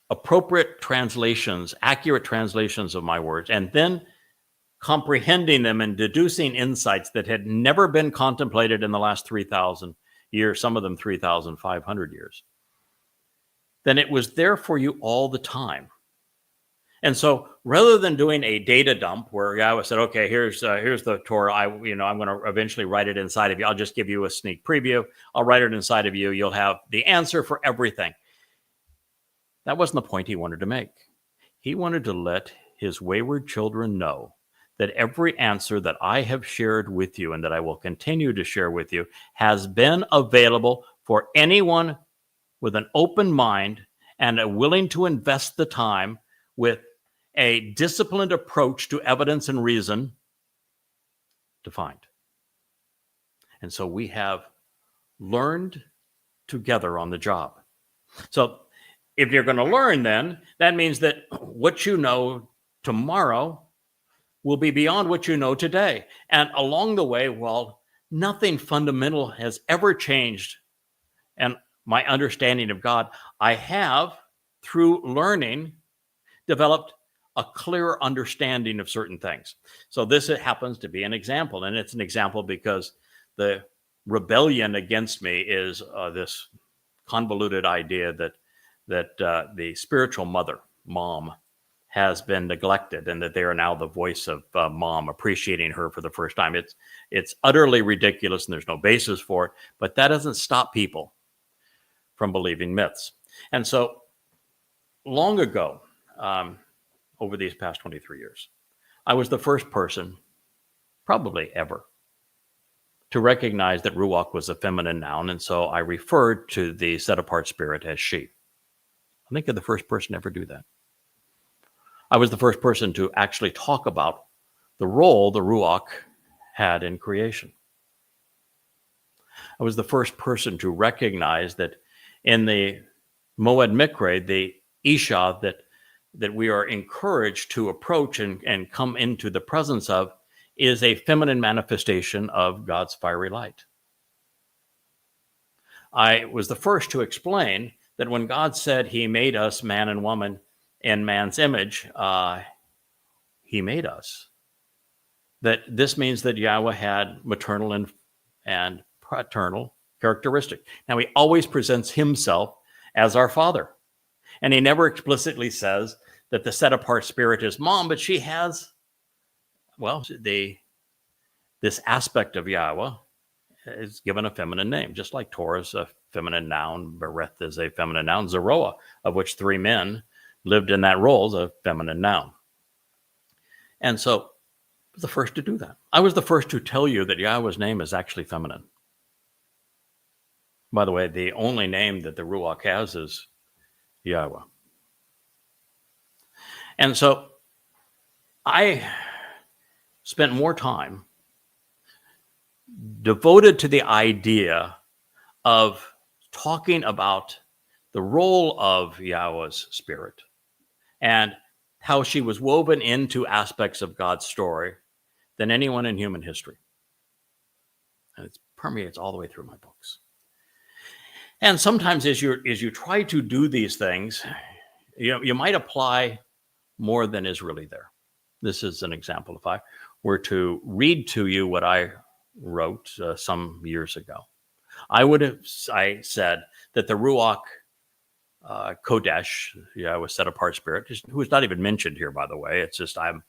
appropriate translations, accurate translations of my words, and then comprehending them and deducing insights that had never been contemplated in the last 3,000 years, some of them 3,500 years, then it was there for you all the time. And so rather than doing a data dump where Yahweh said, okay, here's the Torah, I'm going to eventually write it inside of you. I'll just give you a sneak preview. I'll write it inside of you. You'll have the answer for everything. That wasn't the point he wanted to make. He wanted to let his wayward children know that every answer that I have shared with you and that I will continue to share with you has been available for anyone with an open mind and willing to invest the time with a disciplined approach to evidence and reason to find. And so we have learned together on the job. So if you're going to learn, then that means that what you know tomorrow will be beyond what you know today. And along the way, well, nothing fundamental has ever changed. And my understanding of God, I have, through learning, developed a clearer understanding of certain things. So this happens to be an example. And it's an example because the rebellion against me is this convoluted idea that the spiritual mother, mom, has been neglected and that they are now the voice of mom, appreciating her for the first time. It's utterly ridiculous and there's no basis for it, but that doesn't stop people from believing myths. And so long ago, over these past 23 years, I was the first person, probably ever, to recognize that Ruach was a feminine noun, and so I referred to the set-apart spirit as she. I think I'm the first person to ever do that. I was the first person to actually talk about the role the Ruach had in creation. I was the first person to recognize that in the Moed Mikre, the Isha that we are encouraged to approach and come into the presence of is a feminine manifestation of God's fiery light. I was the first to explain that when God said he made us man and woman in man's image, he made us. That this means that Yahweh had maternal and paternal characteristic. Now, he always presents himself as our father. And he never explicitly says that the set-apart spirit is mom, but she has, well, this aspect of Yahweh is given a feminine name, just like Torah is a feminine noun, Bereth is a feminine noun, Zeroah, of which 3 men lived in that role, is a feminine noun. And so I was the first to do that. I was the first to tell you that Yahweh's name is actually feminine. By the way, the only name that the Ruach has is Yahweh. And so I spent more time devoted to the idea of talking about the role of Yahweh's spirit and how she was woven into aspects of God's story than anyone in human history. And it permeates all the way through my books. And sometimes as you try to do these things, you might apply more than is really there. This is an example. If I were to read to you what I wrote some years ago, I said that the Ruach Kodesh, was set apart spirit, who is not even mentioned here, by the way. It's just I'm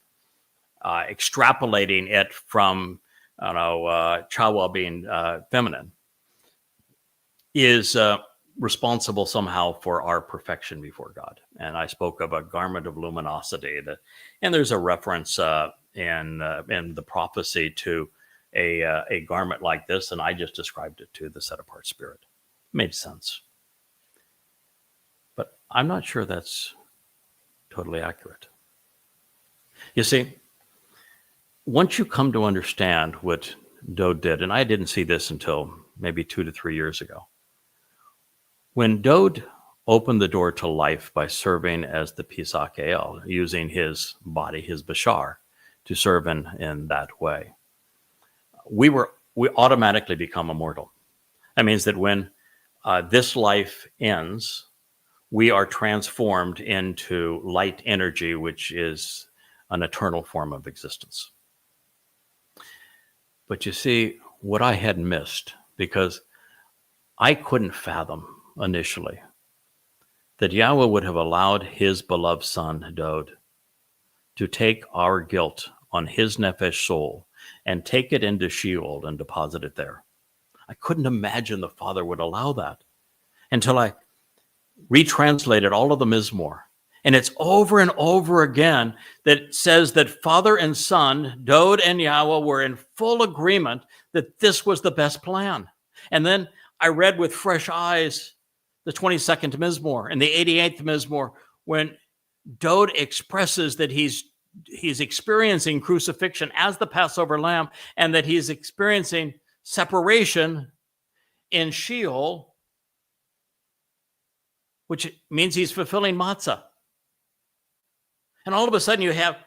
extrapolating it from, Chawa being feminine, is responsible somehow for our perfection before God. And I spoke of a garment of luminosity, and there's a reference in the prophecy to a garment like this, and I just described it to the set apart spirit. Made sense. But I'm not sure that's totally accurate. You see, once you come to understand what Dode did, and I didn't see this until maybe 2 to 3 years ago, when Dode opened the door to life by serving as the Pesach El, using his body, his Bashar, to serve in that way, we automatically become immortal. That means that when this life ends, we are transformed into light energy, which is an eternal form of existence. But you see, what I had missed, because I couldn't fathom initially that Yahweh would have allowed his beloved son, Dode, to take our guilt on his nefesh soul and take it into Sheol and deposit it there. I couldn't imagine the Father would allow that until I retranslated all of the Mizmor. And it's over and over again that says that Father and Son, Dode and Yahweh, were in full agreement that this was the best plan. And then I read with fresh eyes the 22nd Mizmor and the 88th Mizmor, when Dode expresses that he's experiencing crucifixion as the Passover lamb, and that he's experiencing separation in Sheol, which means he's fulfilling matzah. And all of a sudden you have,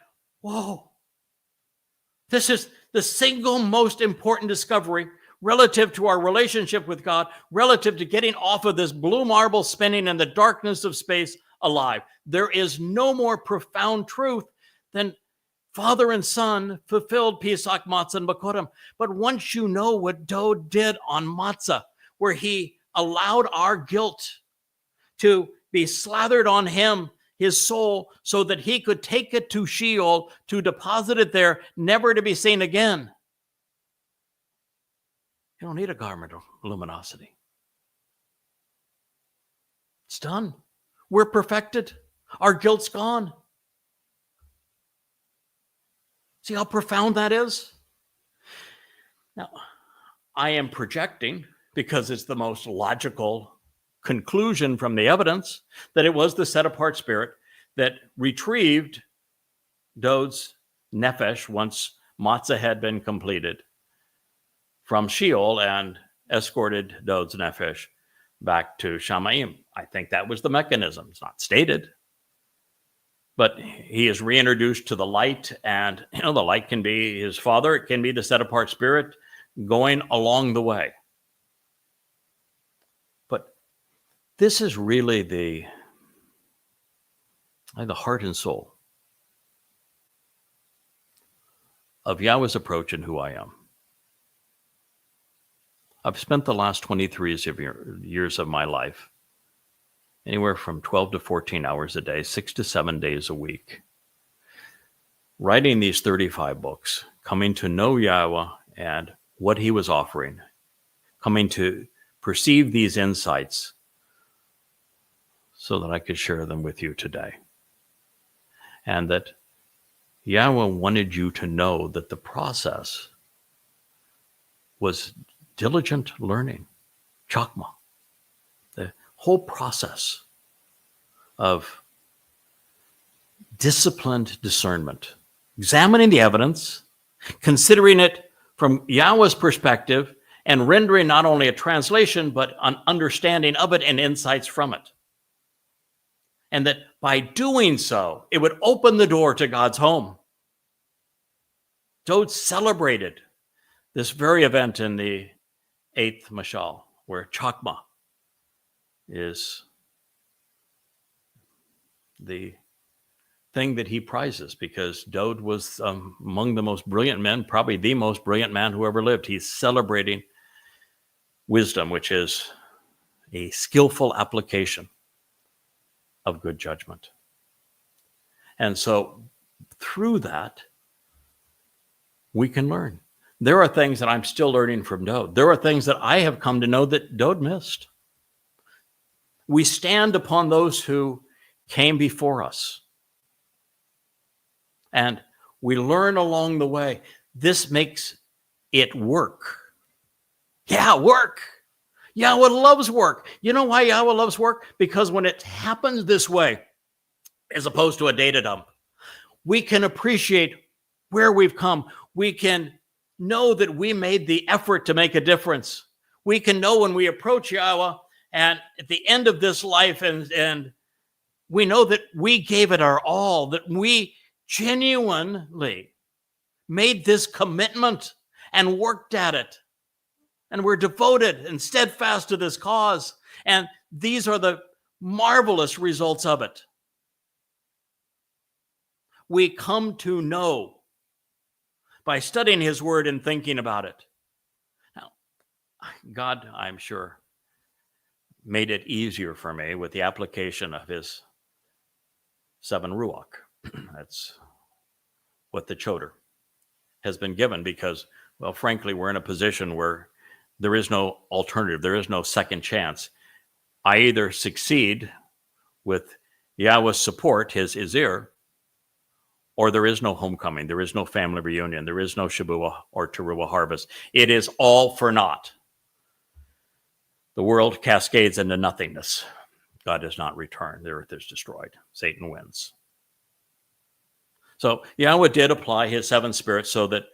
whoa, this is the single most important discovery relative to our relationship with God, relative to getting off of this blue marble spinning in the darkness of space alive. There is no more profound truth than Father and Son fulfilled Pesach, Matzah, and Bakorim. But once you know what Dode did on Matzah, where he allowed our guilt to be slathered on him, his soul, so that he could take it to Sheol, to deposit it there, never to be seen again. You don't need a garment of luminosity. It's done. We're perfected. Our guilt's gone. See how profound that is? Now, I am projecting, because it's the most logical conclusion from the evidence, that it was the set-apart spirit that retrieved Dode's nefesh once matzah had been completed from Sheol and escorted Dode's nefesh back to Shamayim. I think that was the mechanism. It's not stated, but he is reintroduced to the light, and the light can be his Father. It can be the set-apart spirit going along the way. But this is really the heart and soul of Yahweh's approach and who I am. I've spent the last 23 years of my life, anywhere from 12 to 14 hours a day, 6 to 7 days a week, writing these 35 books, coming to know Yahweh and what he was offering, coming to perceive these insights so that I could share them with you today. And that Yahweh wanted you to know that the process was diligent learning, chakma, the whole process of disciplined discernment, examining the evidence, considering it from Yahweh's perspective, and rendering not only a translation, but an understanding of it and insights from it. And that by doing so, it would open the door to God's home. Dode celebrated this very event in the 8th Mashal, where Chakma is the thing that he prizes, because Dowd was among the most brilliant men, probably the most brilliant man who ever lived. He's celebrating wisdom, which is a skillful application of good judgment. And so through that, we can learn. There are things that I'm still learning from Dowd. There are things that I have come to know that Dowd missed. We stand upon those who came before us, and we learn along the way. This makes it work. Yeah, work. Yahweh loves work. You know why Yahweh loves work? Because when it happens this way, as opposed to a data dump, we can appreciate where we've come. We can know that we made the effort to make a difference. We can know when we approach Yahweh and at the end of this life, and we know that we gave it our all, that we genuinely made this commitment and worked at it. And we're devoted and steadfast to this cause. And these are the marvelous results of it. We come to know by studying his word and thinking about it. Now, God, I'm sure, made it easier for me with the application of his 7 Ruach. That's what the Towrah has been given, because, well, frankly, we're in a position where there is no alternative. There is no second chance. I either succeed with Yahweh's support, his Izir, or there is no homecoming. There is no family reunion. There is no Shabuah or Teruah harvest. It is all for naught. The world cascades into nothingness. God does not return. The earth is destroyed. Satan wins. So Yahweh did apply his 7 spirits so that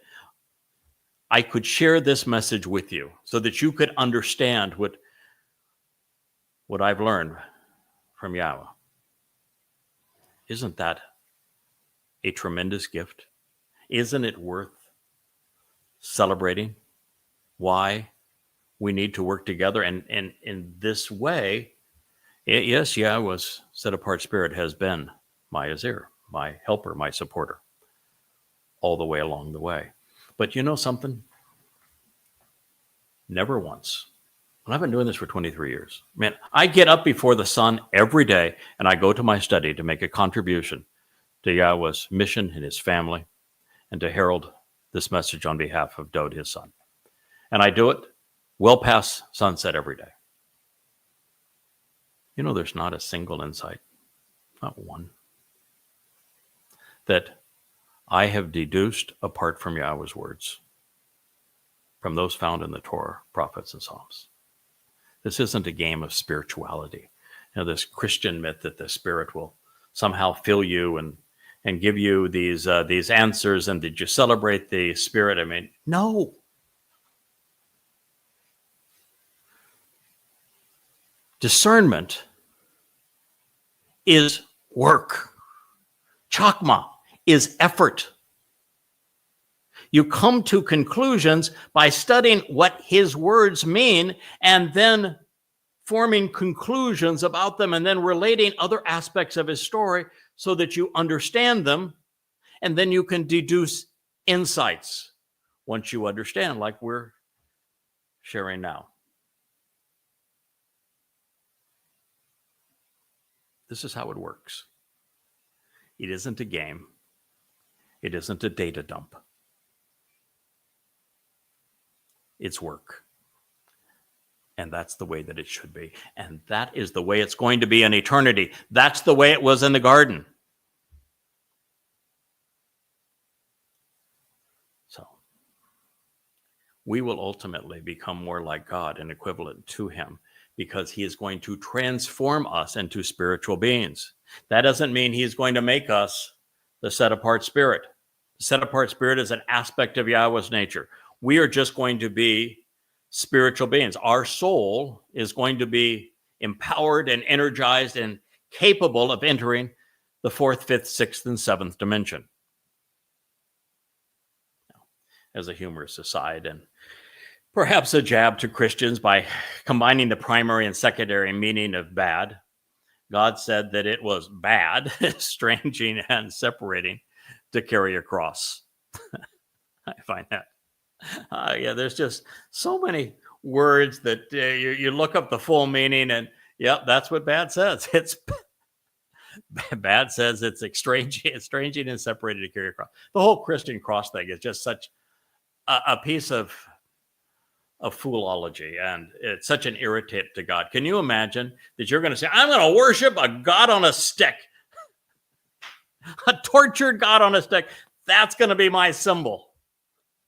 I could share this message with you, so that you could understand what I've learned from Yahweh. Isn't that a tremendous gift? Isn't it worth celebrating? Why we need to work together? And in this way, yes, Yahweh's set-apart spirit has been my Azir, my helper, my supporter, all the way along the way. But you know something? Never once. And I've been doing this for 23 years. Man, I get up before the sun every day, and I go to my study to make a contribution to Yahweh's mission and his family, and to herald this message on behalf of Dowd, his son. And I do it well past sunset every day. You know, there's not a single insight, not one, that I have deduced apart from Yahweh's words, from those found in the Torah, prophets, and Psalms. This isn't a game of spirituality. You know, this Christian myth that the Spirit will somehow fill you and give you these answers, and did you celebrate the Spirit? I mean, no. Discernment is work. Chakma is effort. You come to conclusions by studying what his words mean, and then forming conclusions about them, and then relating other aspects of his story so that you understand them, and then you can deduce insights once you understand, like we're sharing now. This is how it works. It isn't a game. It isn't a data dump. It's work. And that's the way that it should be. And that is the way it's going to be in eternity. That's the way it was in the garden. So, we will ultimately become more like God and equivalent to him, because he is going to transform us into spiritual beings. That doesn't mean he's going to make us the set-apart spirit. The set-apart spirit is an aspect of Yahweh's nature. We are just going to be spiritual beings. Our soul is going to be empowered and energized and capable of entering the 4th, 5th, 6th, and 7th dimension. As a humorous aside, and Perhaps a jab to Christians by combining the primary and secondary meaning of bad. God said that it was bad, estranging and separating, to carry a cross. I find that. Yeah, there's just so many words that you look up the full meaning and, yep, that's what bad says. It's bad says it's estranging and separated to carry a cross. The whole Christian cross thing is just such a piece of foolology, and it's such an irritant to God. Can you imagine that you're going to say, I'm going to worship a God on a stick, a tortured God on a stick? That's going to be my symbol.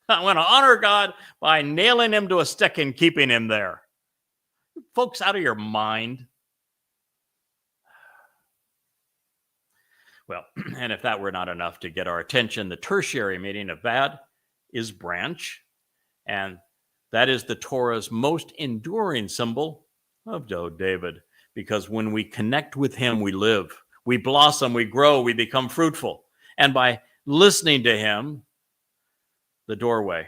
I'm going to honor God by nailing him to a stick and keeping him there. Folks, out of your mind. Well, and if that were not enough to get our attention, the tertiary meaning of bad is branch, and that is the Torah's most enduring symbol of David, because when we connect with him, we live, we blossom, we grow, we become fruitful. And by listening to him, the doorway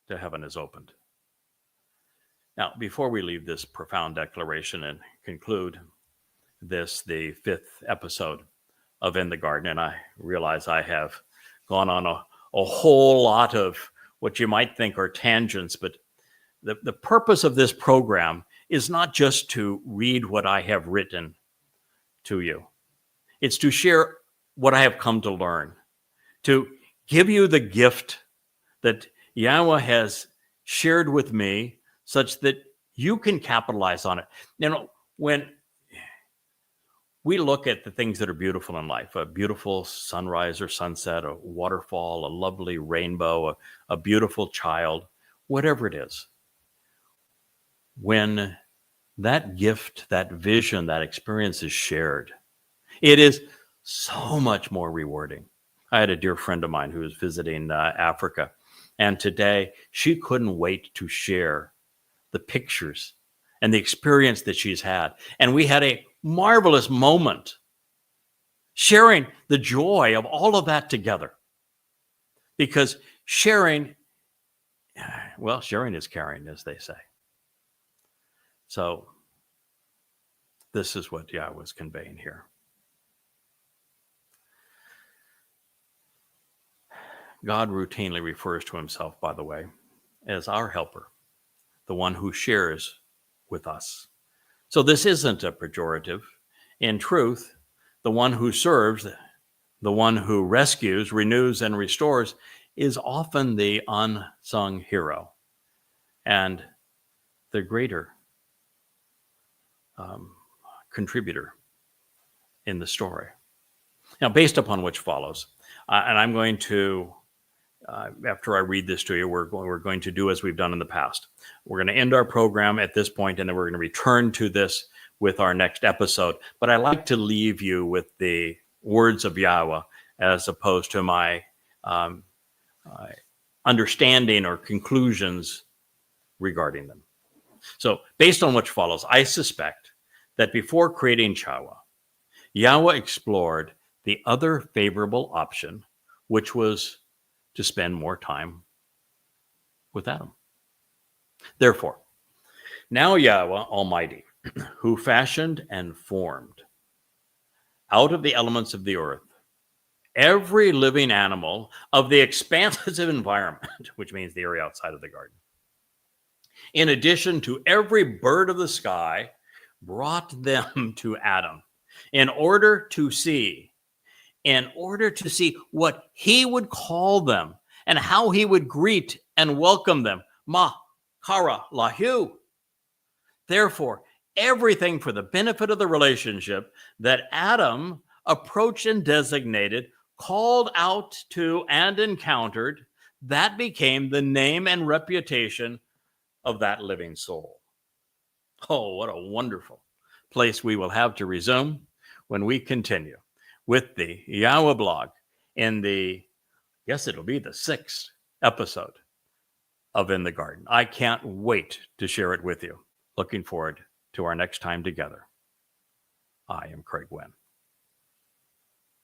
to heaven is opened. Now, before we leave this profound declaration and conclude this, the 5th episode of In the Garden, and I realize I have gone on a whole lot of what you might think are tangents, but the purpose of this program is not just to read what I have written to you. It's to share what I have come to learn, to give you the gift that Yahweh has shared with me such that you can capitalize on it. You know, when we look at the things that are beautiful in life, a beautiful sunrise or sunset, a waterfall, a lovely rainbow, a beautiful child, whatever it is, when that gift, that vision, that experience is shared, it is so much more rewarding. I had a dear friend of mine who was visiting Africa, and today she couldn't wait to share the pictures and the experience that she's had. And we had a marvelous moment sharing the joy of all of that together. Because sharing is caring, as they say. So this is what Yah was conveying here. God routinely refers to himself, by the way, as our helper, the one who shares with us. So this isn't a pejorative. In truth, the one who serves, the one who rescues, renews, and restores is often the unsung hero and the greater contributor in the story. Now, based upon which follows, and I'm going to, after I read this to you, we're going to do as we've done in the past. We're going to end our program at this point, and then we're going to return to this with our next episode. But I like to leave you with the words of Yahweh as opposed to my understanding or conclusions regarding them. So based on which follows, I suspect that before creating Towrah, Yahweh explored the other favorable option, which was to spend more time with Adam. Therefore, now Yahweh Almighty, who fashioned and formed out of the elements of the earth every living animal of the expansive environment, which means the area outside of the garden, in addition to every bird of the sky, brought them to Adam in order to see what he would call them and how he would greet and welcome them. Ma, kara, lahu. Therefore, everything for the benefit of the relationship that Adam approached and designated, called out to and encountered, that became the name and reputation of that living soul. Oh, what a wonderful place we will have to resume when we continue with the Yahweh blog in it'll be the 6th episode of In the Garden. I can't wait to share it with you. Looking forward to our next time together. I am Craig Wynn.